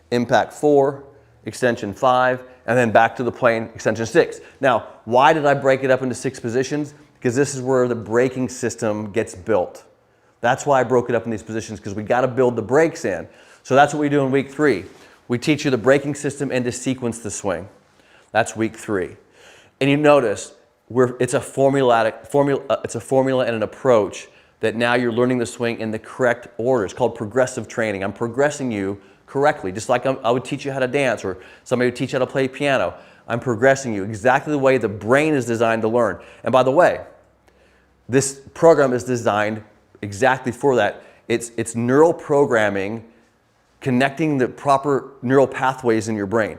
impact 4, extension 5, and then back to the plane, extension 6. Now, why did I break it up into 6 positions? Because this is where the braking system gets built. That's why I broke it up in these positions, because we got to build the brakes in. So that's what we do in week 3. We teach you the braking system and to sequence the swing. That's week 3. And you notice it's a formula and an approach that now you're learning the swing in the correct order. It's called progressive training. I'm progressing you correctly, just like I would teach you how to dance, or somebody would teach you how to play piano. I'm progressing you exactly the way the brain is designed to learn. And by the way, this program is designed exactly for that. It's neural programming, connecting the proper neural pathways in your brain.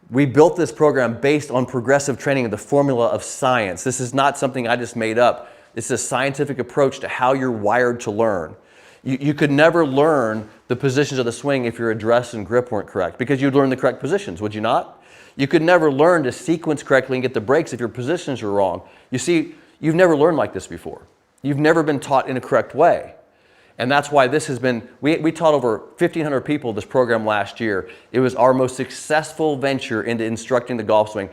We built this program based on progressive training, the formula of science. This is not something I just made up. It's a scientific approach to how you're wired to learn. You could never learn the positions of the swing if your address and grip weren't correct, because you'd learn the correct positions, would you not? You could never learn to sequence correctly and get the breaks if your positions were wrong. You see, you've never learned like this before. You've never been taught in a correct way. And that's why this has been, we taught over 1,500 people this program last year. It was our most successful venture into instructing the golf swing.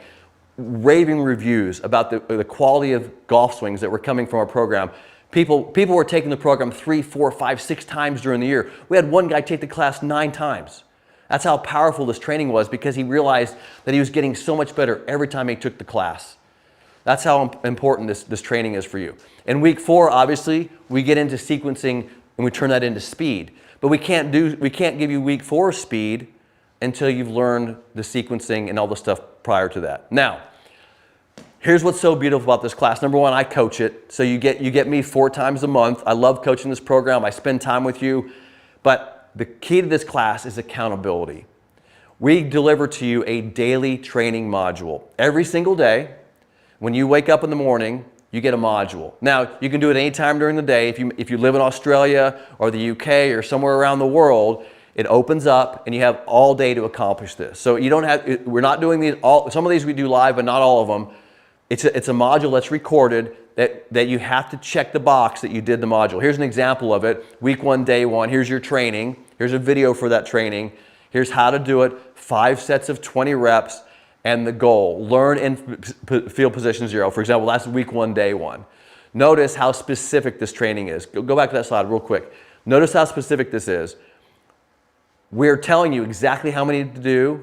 Raving reviews about the quality of golf swings that were coming from our program. People were taking the program 3, 4, 5, 6 times during the year. We had one guy take the class 9 times. That's how powerful this training was, because he realized that he was getting so much better every time he took the class. That's how important this training is for you. In week 4, obviously, we get into sequencing and we turn that into speed. But we can't give you week 4 speed until you've learned the sequencing and all the stuff prior to that. Now, here's what's so beautiful about this class. Number one, I coach it. So you get me 4 times a month. I love coaching this program. I spend time with you. But the key to this class is accountability. We deliver to you a daily training module. Every single day, when you wake up in the morning, you get a module. Now, you can do it any time during the day. If you live in Australia or the UK or somewhere around the world, it opens up and you have all day to accomplish this. So you don't have, we're not doing these, some of these we do live, but not all of them. It's a module that's recorded that you have to check the box that you did the module. Here's an example of it. Week 1, day 1, here's your training. Here's a video for that training. Here's how to do it. 5 sets of 20 reps. And the goal, learn in field position 0. For example, that's week 1, day 1. Notice how specific this training is. Go back to that slide real quick. Notice how specific this is. We're telling you exactly how many to do.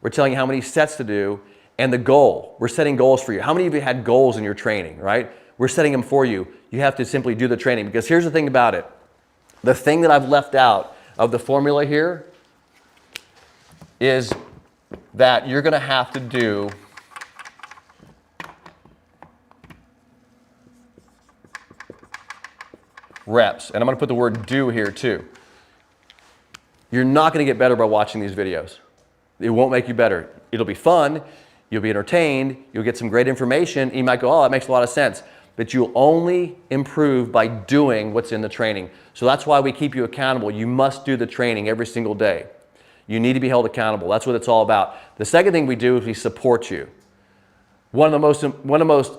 We're telling you how many sets to do. And the goal, we're setting goals for you. How many of you had goals in your training, right? We're setting them for you. You have to simply do the training, because here's the thing about it. The thing that I've left out of the formula here is that you're going to have to do reps. And I'm going to put the word do here too. You're not going to get better by watching these videos. It won't make you better. It'll be fun. You'll be entertained. You'll get some great information. You might go, oh, that makes a lot of sense. But you'll only improve by doing what's in the training. So that's why we keep you accountable. You must do the training every single day. You need to be held accountable. That's what it's all about. The second thing we do is we support you. One of the most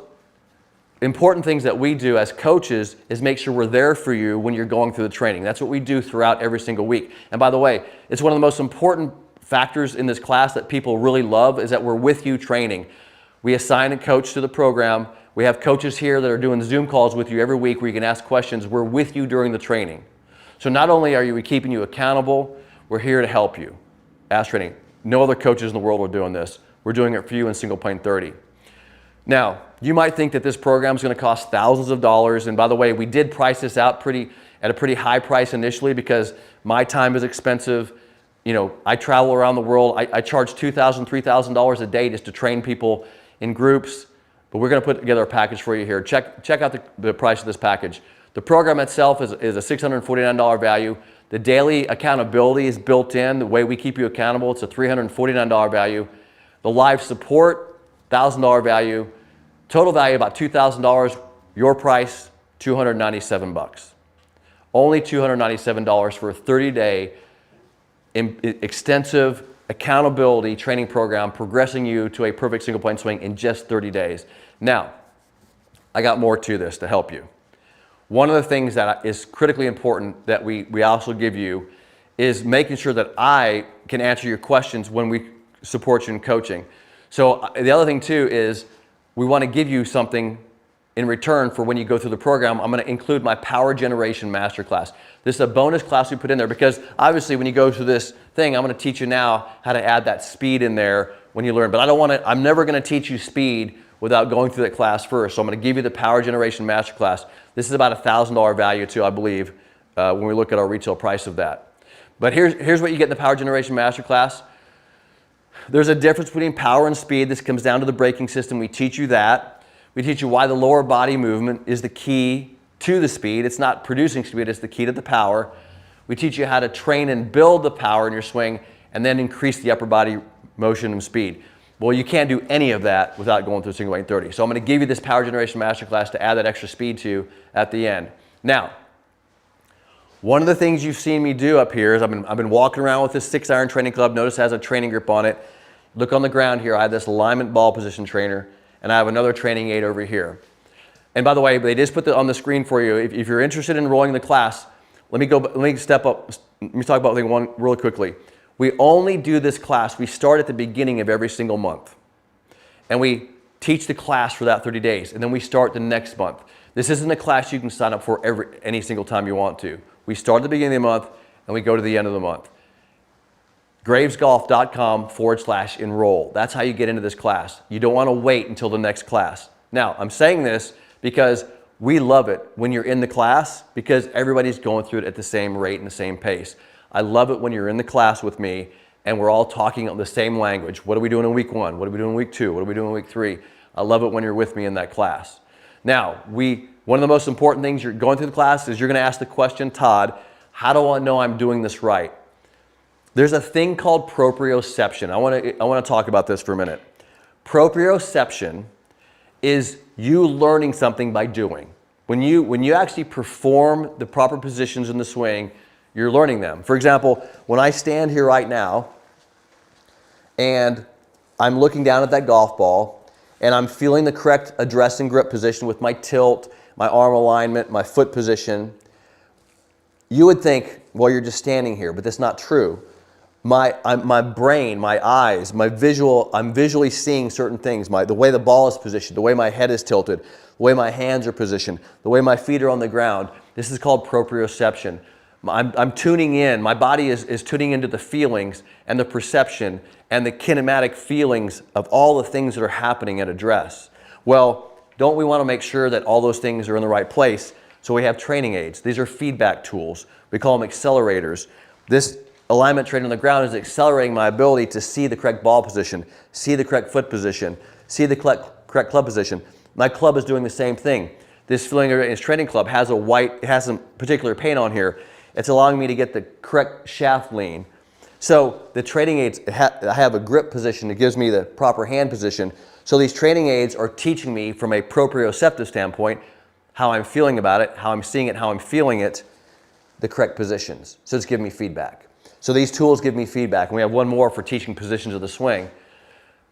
important things that we do as coaches is make sure we're there for you when you're going through the training. That's what we do throughout every single week. And by the way, it's one of the most important factors in this class that people really love, is that we're with you training. We assign a coach to the program. We have coaches here that are doing Zoom calls with you every week where you can ask questions. We're with you during the training. So not only are we keeping you accountable, we're here to help you. Ask training. No other coaches in the world are doing this. We're doing it for you in Single Plane 30. Now, you might think that this program is going to cost thousands of dollars. And by the way, we did price this out at a pretty high price initially, because my time is expensive. You know, I travel around the world. I charge $2,000, $3,000 a day just to train people in groups. But we're going to put together a package for you here. Check out the price of this package. The program itself is a $649 value. The daily accountability is built in. The way we keep you accountable, it's a $349 value. The live support, $1,000 value. Total value about $2,000. Your price, $297. Only $297 for a 30-day extensive accountability training program, progressing you to a perfect single plane swing in just 30 days. Now, I got more to this to help you. One of the things that is critically important that we also give you is making sure that I can answer your questions when we support you in coaching. So the other thing too is we want to give you something in return for when you go through the program. I'm going to include my Power Generation Masterclass. This is a bonus class we put in there, because obviously when you go through this thing, I'm going to teach you now how to add that speed in there when you learn. But I'm never going to teach you speed without going through that class first. So I'm going to give you the Power Generation Masterclass. This is about $1,000 value too, I believe, when we look at our retail price of that. But here's what you get in the Power Generation Masterclass. There's a difference between power and speed. This comes down to the braking system. We teach you that. We teach you why the lower body movement is the key to the speed. It's not producing speed, it's the key to the power. We teach you how to train and build the power in your swing and then increase the upper body motion and speed. Well, you can't do any of that without going through single weight 30. So I'm going to give you this Power Generation Masterclass to add that extra speed to at the end. Now, one of the things you've seen me do up here is I've been walking around with this 6-iron training club. Notice it has a training grip on it. Look on the ground here. I have this alignment ball position trainer, and I have another training aid over here. And by the way, they just put it on the screen for you. If you're interested in enrolling in the class, let me step up. Let me talk about thing one really quickly. We only do this class. We start at the beginning of every single month, and we teach the class for that 30 days, and then we start the next month. This isn't a class you can sign up for any single time you want to. We start at the beginning of the month, and we go to the end of the month. gravesgolf.com/enroll. That's how you get into this class. You don't want to wait until the next class. Now, I'm saying this because we love it when you're in the class because everybody's going through it at the same rate and the same pace. I love it when you're in the class with me and we're all talking on the same language. What are we doing in week 1? What are we doing in week 2? What are we doing in week 3? I love it when you're with me in that class. Now, one of the most important things you're going through the class is you're going to ask the question, Todd, how do I know I'm doing this right? There's a thing called proprioception. I want to talk about this for a minute. Proprioception is you learning something by doing. When you actually perform the proper positions in the swing, you're learning them. For example, when I stand here right now and I'm looking down at that golf ball and I'm feeling the correct address and grip position with my tilt, my arm alignment, my foot position, you would think, well, you're just standing here, but that's not true. My brain, my eyes, I'm visually seeing certain things. The way the ball is positioned, the way my head is tilted, the way my hands are positioned, the way my feet are on the ground. This is called proprioception. I'm tuning in. My body is tuning into the feelings and the perception and the kinematic feelings of all the things that are happening at address. Well, don't we want to make sure that all those things are in the right place? So we have training aids. These are feedback tools. We call them accelerators. This alignment training on the ground is accelerating my ability to see the correct ball position, see the correct foot position, see the correct club position. My club is doing the same thing. This Feeling training club has some particular paint on here. It's allowing me to get the correct shaft lean. So the training aids, I have a grip position that gives me the proper hand position. So these training aids are teaching me from a proprioceptive standpoint how I'm feeling about it, how I'm seeing it, how I'm feeling it, the correct positions. So it's giving me feedback. So these tools give me feedback. And we have one more for teaching positions of the swing.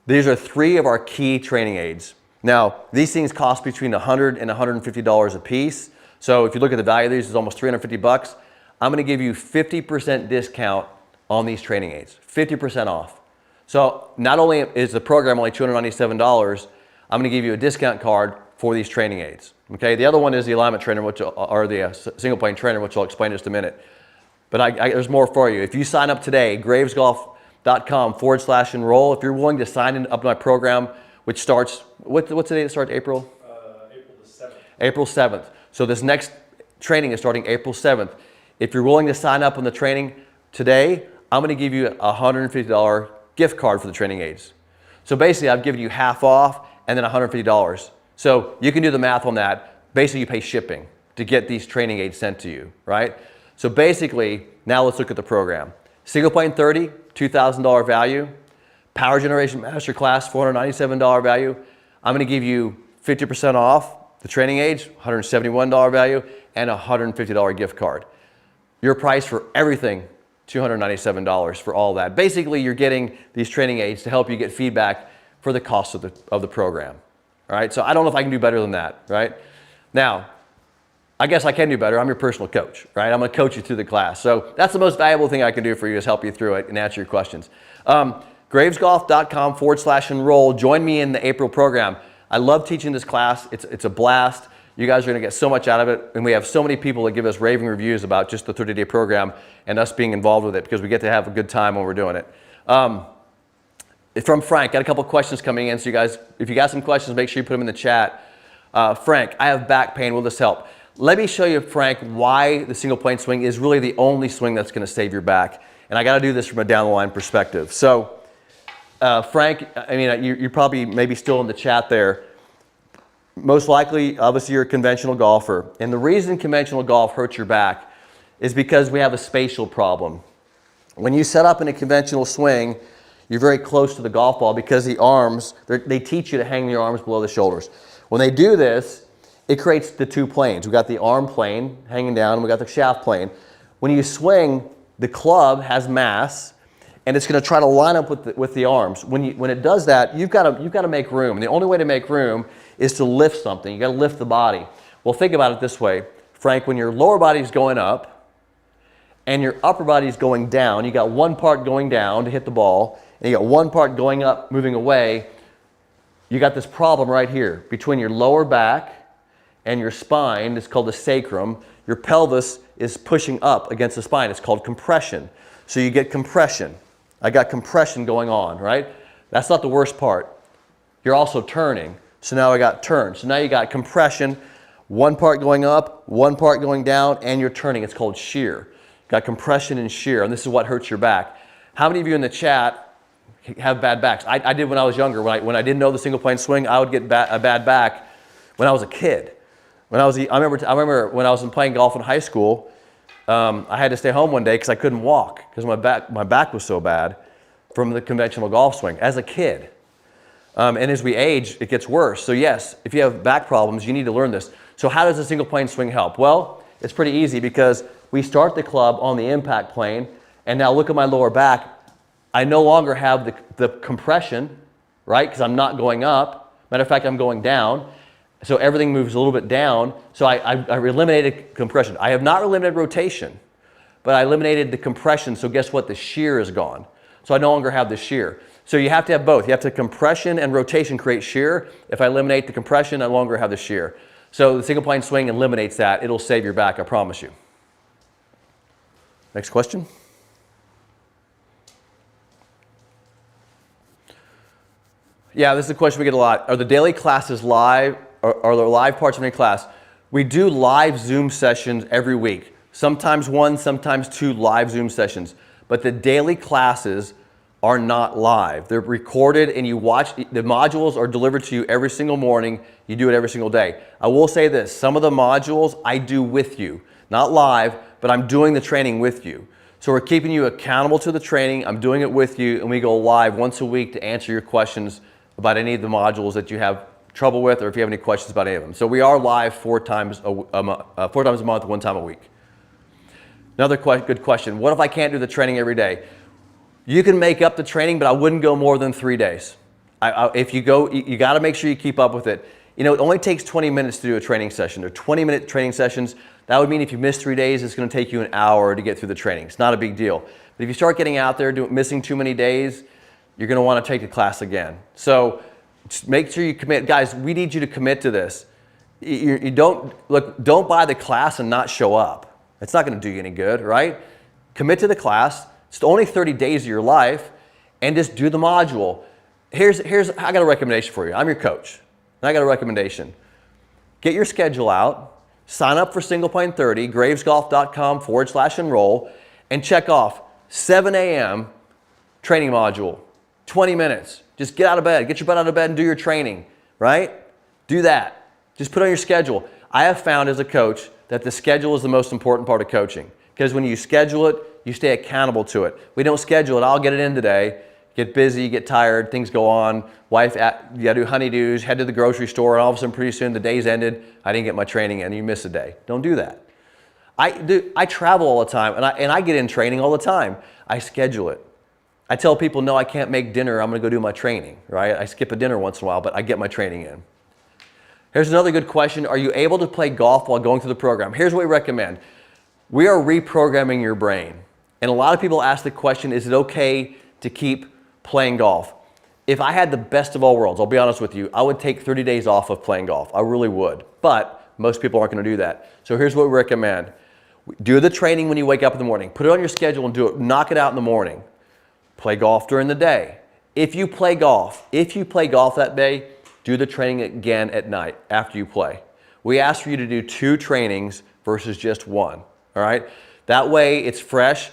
These are 3 of our key training aids. Now, these things cost between $100 and $150 a piece. So if you look at the value of these, it's almost 350 bucks. I'm going to give you 50% discount on these training aids, 50% off. So not only is the program only $297, I'm going to give you a discount card for these training aids. Okay, the other one is the alignment trainer, or the single plane trainer, which I'll explain in just a minute. But there's more for you. If you sign up today, gravesgolf.com/enroll. If you're willing to sign up to my program, which starts, what's the date it starts, April? April the 7th. April 7th. So this next training is starting April 7th. If you're willing to sign up on the training today, I'm going to give you a $150 gift card for the training aids. So basically, I've given you half off and then $150. So you can do the math on that. Basically, you pay shipping to get these training aids sent to you, right? So basically, now let's look at the program. Single plane 30, $2,000 value. Power Generation Masterclass, $497 value. I'm going to give you 50% off the training aids, $171 value, and a $150 gift card. Your price for everything, $297 for all that. Basically, you're getting these training aids to help you get feedback for the cost of the program. All right, so I don't know if I can do better than that, right? Now, I guess I can do better. I'm your personal coach, right? I'm going to coach you through the class. So that's the most valuable thing I can do for you is help you through it and answer your questions. Gravesgolf.com/enroll. Join me in the April program. I love teaching this class. It's a blast. You guys are going to get so much out of it, and we have so many people that give us raving reviews about just the 30-day program and us being involved with it because we get to have a good time when we're doing it. From Frank, got a couple questions coming in. So you guys, if you got some questions, make sure you put them in the chat. Frank, I have back pain. Will this help? Let me show you, Frank, why the single plane swing is really the only swing that's going to save your back. And I got to do this from a down the line perspective. So, Frank, I mean, you're probably maybe still in the chat there. Most likely, obviously, you're a conventional golfer. And the reason conventional golf hurts your back is because we have a spatial problem. When you set up in a conventional swing, you're very close to the golf ball because the arms, they teach you to hang your arms below the shoulders. When they do this, it creates the two planes. We got the arm plane hanging down, and we got the shaft plane. When you swing, the club has mass, and it's going to try to line up with the arms. When it does that, you've got to make room. And the only way to make room is to lift something. You got to lift the body. Well, think about it this way, Frank. When your lower body is going up and your upper body is going down, you got one part going down to hit the ball, and you got one part going up, moving away. You got this problem right here between your lower back and your spine. It's called the sacrum. Your pelvis is pushing up against the spine. It's called compression. So you get compression. I got compression going on, right? That's not the worst part. You're also turning. So now I got turn. So now you got compression, one part going up, one part going down, and you're turning. It's called shear. Got compression and shear, and this is what hurts your back. How many of you in the chat have bad backs? I did when I was younger. When I didn't know the single plane swing, I would get a bad back when I was a kid. I remember when I was playing golf in high school, I had to stay home one day because I couldn't walk because my back was so bad from the conventional golf swing as a kid. And as we age, it gets worse. So yes, if you have back problems, you need to learn this. So how does a single plane swing help? Well, it's pretty easy because we start the club on the impact plane, and now look at my lower back. I no longer have the compression, right? Because I'm not going up. Matter of fact, I'm going down. So everything moves a little bit down. So I eliminated compression. I have not eliminated rotation, but I eliminated the compression. So guess what? The shear is gone. So I no longer have the shear. So you have to have both. You have to compression and rotation create shear. If I eliminate the compression, I no longer have the shear. So the single plane swing eliminates that. It'll save your back, I promise you. Next question. Yeah, this is a question we get a lot. Are the daily classes live? Or are there live parts of any class? We do live Zoom sessions every week. Sometimes one, sometimes two live Zoom sessions. But the daily classes are not live. They're recorded and you watch. The modules are delivered to you every single morning. You do it every single day. I will say this, some of the modules I do with you. Not live, but I'm doing the training with you. So we're keeping you accountable to the training. I'm doing it with you, and we go live once a week to answer your questions about any of the modules that you have trouble with, or if you have any questions about any of them. So we are live four times a month, one time a week. Another good question. What if I can't do the training every day? You can make up the training, but I wouldn't go more than 3 days. If you go, you got to make sure you keep up with it. You know, it only takes 20 minutes to do a training session. They're 20-minute training sessions. That would mean if you miss 3 days, it's going to take you an hour to get through the training. It's not a big deal. But if you start getting out there, missing too many days, you're going to want to take the class again. So just make sure you commit. Guys, we need you to commit to this. You don't buy the class and not show up. It's not going to do you any good, right? Commit to the class. It's only 30 days of your life, and just do the module. I got a recommendation for you. I'm your coach, and I got a recommendation. Get your schedule out, sign up for Single Plane 30, gravesgolf.com/enroll, and check off 7 a.m. training module, 20 minutes. Just get out of bed, get your butt out of bed and do your training, right? Do that. Just put on your schedule. I have found as a coach that the schedule is the most important part of coaching, because when you schedule it, you stay accountable to it. We don't schedule it, I'll get it in today, get busy, get tired, things go on, wife, you gotta do honeydews, head to the grocery store, and all of a sudden pretty soon the day's ended, I didn't get my training in, and you miss a day. Don't do that. I travel all the time, and I get in training all the time. I schedule it. I tell people, no, I can't make dinner, I'm gonna go do my training, right? I skip a dinner once in a while, but I get my training in. Here's another good question. Are you able to play golf while going through the program? Here's what we recommend. We are reprogramming your brain. And a lot of people ask the question, is it okay to keep playing golf? If I had the best of all worlds, I'll be honest with you, I would take 30 days off of playing golf. I really would. But most people aren't gonna do that. So here's what we recommend. Do the training when you wake up in the morning. Put it on your schedule and do it. Knock it out in the morning. Play golf during the day. If you play golf that day, do the training again at night after you play. We ask for you to do 2 trainings versus just 1, all right? That way it's fresh.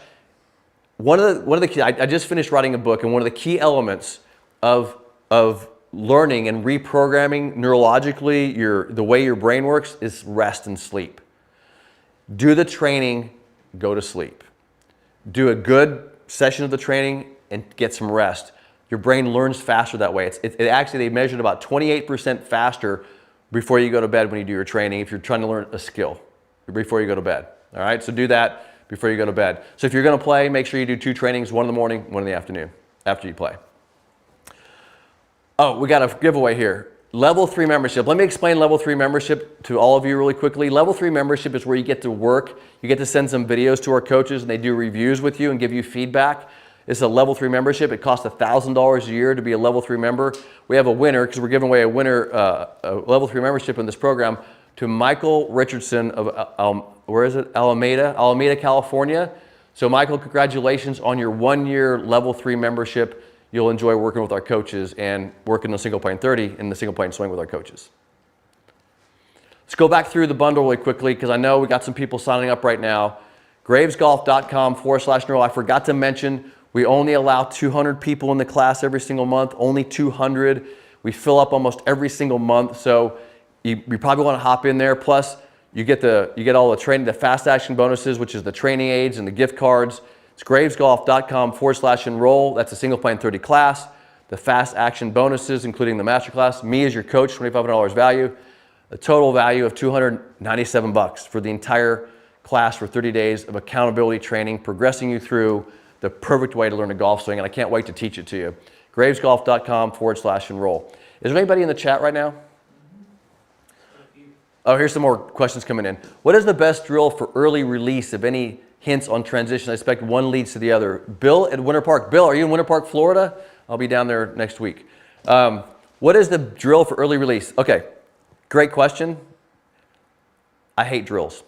One of the key, I just finished writing a book, and one of the key elements of learning and reprogramming neurologically the way your brain works is rest and sleep. Do the training, go to sleep. Do a good session of the training and get some rest. Your brain learns faster that way. It actually, they measured about 28% faster before you go to bed when you do your training if you're trying to learn a skill before you go to bed. All right, so do that before you go to bed. So if you're going to play, make sure you do 2 trainings, 1 in the morning, 1 in the afternoon after you play. Oh, we got a giveaway here. Level 3 membership. Let me explain level 3 membership to all of you really quickly. Level 3 membership is where you get to work. You get to send some videos to our coaches, and they do reviews with you and give you feedback. It's a level 3 membership. It costs $1,000 a year to be a level 3 member. We have a winner because we're giving away a winner, a level 3 membership in this program to Michael Richardson of, where is it? Alameda, California. So Michael, congratulations on your 1-year level 3 membership. You'll enjoy working with our coaches and working the single plane 30 and the single plane swing with our coaches. Let's go back through the bundle really quickly because I know we got some people signing up right now. Gravesgolf.com/neural. I forgot to mention, we only allow 200 people in the class every single month, only 200. We fill up almost every single month, so you probably want to hop in there. Plus, you get all the training, the fast action bonuses, which is the training aids and the gift cards. It's gravesgolf.com/enroll. That's a single plane 30 class. The fast action bonuses, including the masterclass. Me as your coach, $2,500 value. A total value of $297 for the entire class for 30 days of accountability training, progressing you through the perfect way to learn a golf swing, and I can't wait to teach it to you. gravesgolf.com/enroll. Is there anybody in the chat right now? Oh, here's some more questions coming in. What is the best drill for early release of any hints on transition? I expect one leads to the other. Bill at Winter Park. Bill, are you in Winter Park, Florida? I'll be down there next week. What is the drill for early release? Okay, great question. I hate drills.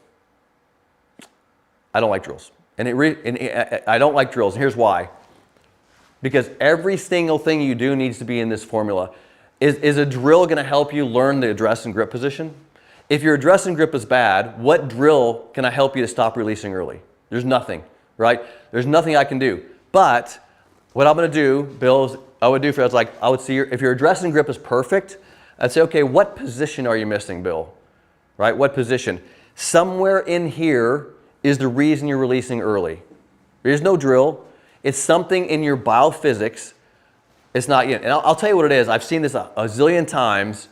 I don't like drills. I don't like drills, and here's why. Because every single thing you do needs to be in this formula. Is a drill going to help you learn the address and grip position? If your address and grip is bad, what drill can I help you to stop releasing early? There's nothing, right? There's nothing I can do. But what I'm going to do, Bill, is I would see if your address and grip is perfect, I'd say, okay, what position are you missing, Bill? Right? What position? Somewhere in here is the reason you're releasing early. There's no drill. It's something in your biophysics. It's not yet. And I'll tell you what it is. I've seen this a zillion times,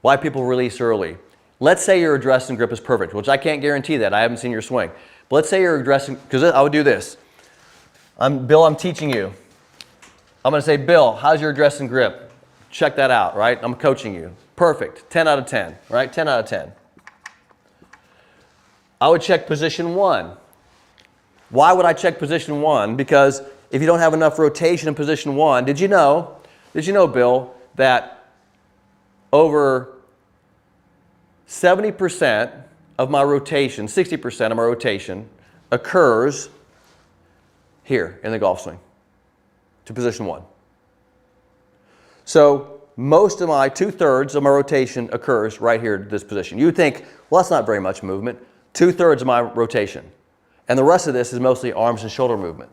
why people release early. Let's say your address and grip is perfect, which I can't guarantee that. I haven't seen your swing. But let's say your address, because I would do this. Bill, I'm teaching you. I'm going to say, Bill, how's your address and grip? Check that out, right? I'm coaching you. Perfect. 10 out of 10, right? 10 out of 10. I would check position 1. Why would I check position 1? Because if you don't have enough rotation in position 1, did you know, Bill, that over 70% of my rotation, 60% of my rotation occurs here in the golf swing to position 1. So most of my 2/3 of my rotation occurs right here to this position. You would think, well, that's not very much movement. 2/3 of my rotation. And the rest of this is mostly arms and shoulder movement.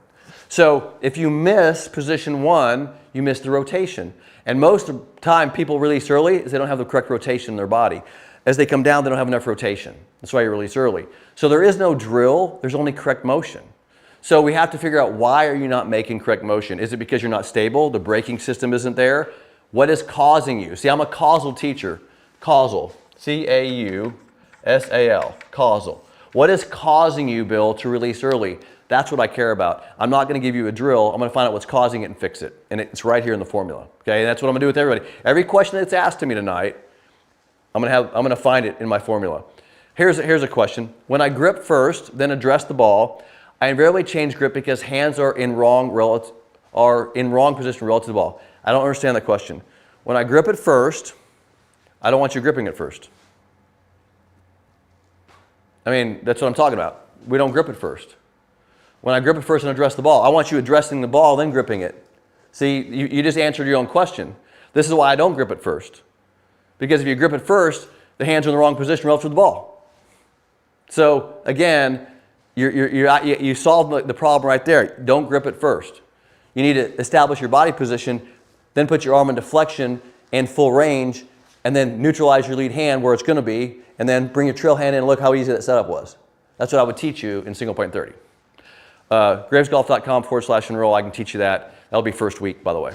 So if you miss position 1, you miss the rotation. And most of the time people release early is they don't have the correct rotation in their body. As they come down, they don't have enough rotation. That's why you release early. So there is no drill, there's only correct motion. So we have to figure out, why are you not making correct motion? Is it because you're not stable? The braking system isn't there? What is causing you? See, I'm a causal teacher. Causal, C-A-U-S-A-L, causal. What is causing you, Bill, to release early? That's what I care about. I'm not going to give you a drill. I'm going to find out what's causing it and fix it. And it's right here in the formula. Okay, and that's what I'm going to do with everybody. Every question that's asked to me tonight, I'm going to find it in my formula. Here's a question. When I grip first, then address the ball, I invariably change grip because hands are in wrong position relative to the ball. I don't understand the question. When I grip it first, I don't want you gripping it first. I mean, that's what I'm talking about. We don't grip it first. When I grip it first and address the ball, I want you addressing the ball, then gripping it. See, you just answered your own question. This is why I don't grip it first. Because if you grip it first, the hands are in the wrong position relative to the ball. So again, you solved the problem right there. Don't grip it first. You need to establish your body position, then put your arm in deflection and full range, and then neutralize your lead hand where it's going to be, and then bring your trail hand in and look how easy that setup was. That's what I would teach you in single point 30. gravesgolf.com/enroll, I can teach you that. That'll be first week, by the way.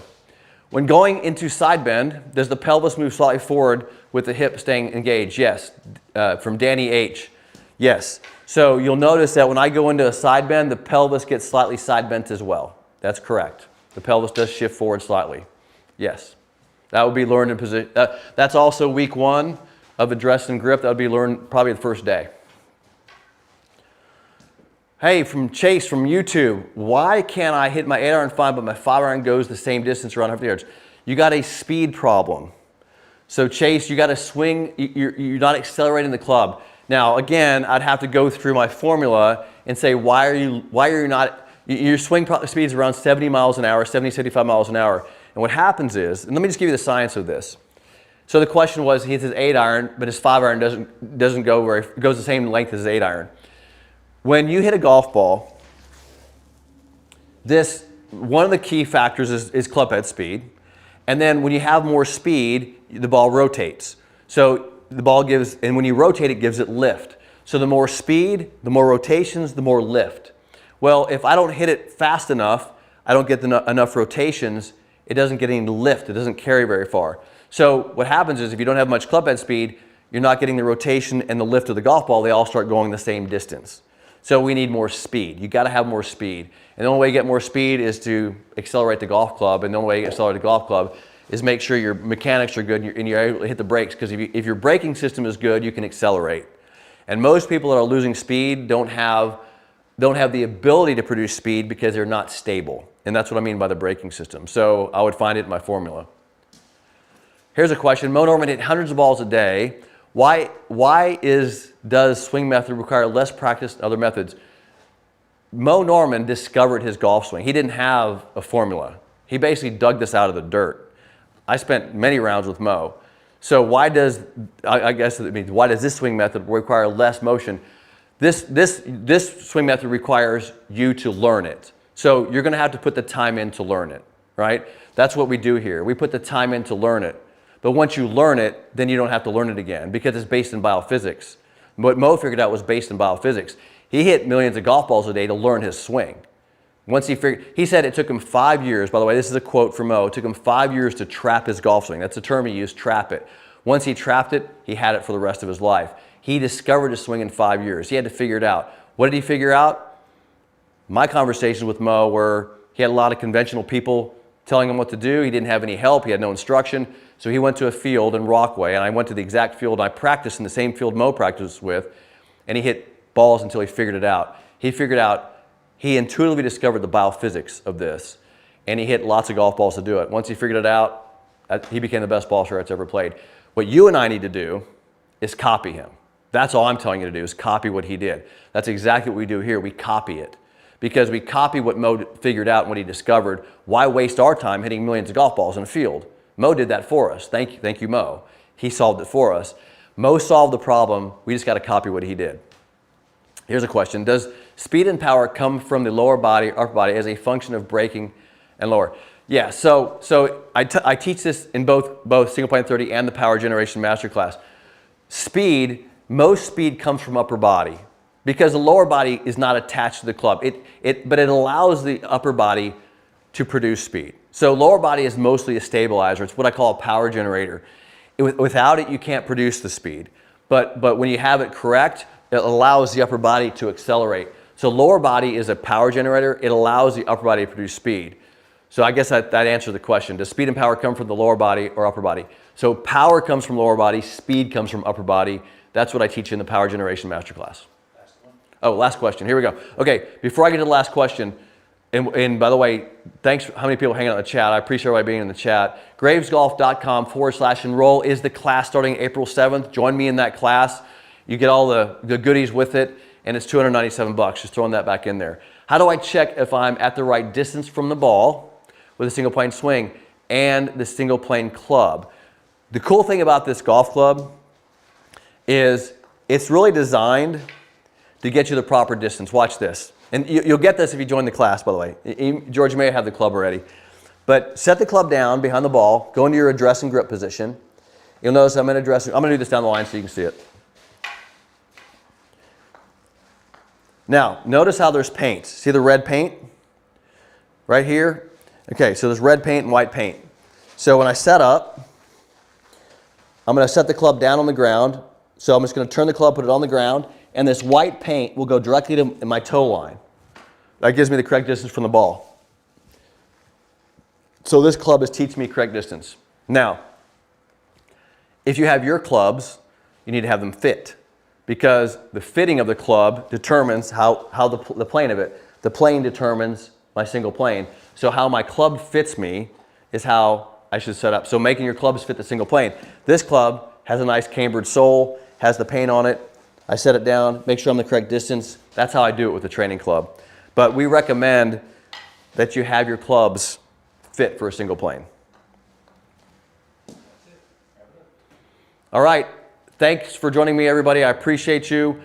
When going into side bend, does the pelvis move slightly forward with the hip staying engaged? Yes. From Danny H. Yes. So you'll notice that when I go into a side bend, the pelvis gets slightly side bent as well. That's correct. The pelvis does shift forward slightly. Yes. That would be learned in position. That's also week 1 of address and grip. That would be learned probably the first day. Hey, from Chase from YouTube, why can't I hit my 8-iron fine, but my 5-iron goes the same distance around 150 yards? You got a speed problem. So Chase, you got to swing, you're not accelerating the club. Now, again, I'd have to go through my formula and say, why are you not, your swing speed is around 70 miles an hour, 70, 75 miles an hour. And what happens is, and let me just give you the science of this. So the question was, he hits his 8-iron, but his 5-iron doesn't go where it goes the same length as his 8-iron. When you hit a golf ball, one of the key factors is club head speed. And then when you have more speed, the ball rotates. So the ball and when you rotate, it gives it lift. So the more speed, the more rotations, the more lift. Well, if I don't hit it fast enough, I don't get enough rotations, it doesn't get any lift, it doesn't carry very far. So what happens is if you don't have much club head speed, you're not getting the rotation and the lift of the golf ball, they all start going the same distance. So we need more speed. You got to have more speed. And the only way you get more speed is to accelerate the golf club. And the only way you accelerate the golf club is make sure your mechanics are good and you're able to hit the brakes. Because if your braking system is good, you can accelerate. And most people that are losing speed don't have the ability to produce speed because they're not stable. And that's what I mean by the braking system. So I would find it in my formula. Here's a question. Moe Norman hit hundreds of balls a day. Why does swing method require less practice than other methods? Moe Norman discovered his golf swing. He didn't have a formula. He basically dug this out of the dirt. I spent many rounds with Moe. So why does this swing method require less motion? This swing method requires you to learn it. So you're going to have to put the time in to learn it, right? That's what we do here. We put the time in to learn it. But once you learn it, then you don't have to learn it again because it's based in biophysics. What Moe figured out was based in biophysics. He hit millions of golf balls a day to learn his swing. He said it took him 5 years, by the way, this is a quote from Moe, it took him 5 years to trap his golf swing. That's the term he used, trap it. Once he trapped it, he had it for the rest of his life. He discovered his swing in 5 years. He had to figure it out. What did he figure out? My conversations with Moe were, he had a lot of conventional people telling him what to do. He didn't have any help. He had no instruction. So he went to a field in Rockaway, and I went to the exact field. I practiced in the same field Moe practiced with, and he hit balls until he figured it out. He intuitively discovered the biophysics of this, and he hit lots of golf balls to do it. Once he figured it out, he became the best ball striker that's ever played. What you and I need to do is copy him. That's all I'm telling you to do is copy what he did. That's exactly what we do here. We copy it. Because we copy what Moe figured out and what he discovered. Why waste our time hitting millions of golf balls in a field? Moe did that for us. Thank you, Moe. He solved it for us. Moe solved the problem. We just got to copy what he did. Here's a question. Does speed and power come from the lower body, upper body as a function of braking and lower? Yeah, so I teach this in both single point 30 and the power generation masterclass. Most speed comes from upper body because the lower body is not attached to the club. But it allows the upper body to produce speed. So lower body is mostly a stabilizer. It's what I call a power generator. Without it, you can't produce the speed. But when you have it correct, it allows the upper body to accelerate. So lower body is a power generator. It allows the upper body to produce speed. So I guess that answers the question. Does speed and power come from the lower body or upper body? So power comes from lower body. Speed comes from upper body. That's what I teach in the power generation masterclass. Oh, last question. Here we go. Okay, before I get to the last question, and by the way, thanks for how many people hanging out in the chat. I appreciate everybody being in the chat. gravesgolf.com/enroll is the class starting April 7th. Join me in that class. You get all the goodies with it, and it's $297. Just throwing that back in there. How do I check if I'm at the right distance from the ball? with a single plane swing and the single plane club. The cool thing about this golf club is it's really designed to get you the proper distance. Watch this. And you'll get this if you join the class, by the way. George, you may have the club already. But set the club down behind the ball, go into your address and grip position. You'll notice I'm going to do this down the line so you can see it. Now, notice how there's paint. See the red paint? Right here? Okay, so there's red paint and white paint. So when I set up, I'm going to set the club down on the ground. So I'm just going to turn the club, put it on the ground, and this white paint will go directly to my toe line. That gives me the correct distance from the ball. So this club is teaching me correct distance. Now, if you have your clubs, you need to have them fit, because the fitting of the club determines how the plane of it. The plane determines my single plane. So how my club fits me is how I should set up. So making your clubs fit the single plane. This club has a nice cambered sole, has the paint on it. I set it down, make sure I'm the correct distance. That's how I do it with the training club. But we recommend that you have your clubs fit for a single plane. All right, thanks for joining me, everybody. I appreciate you.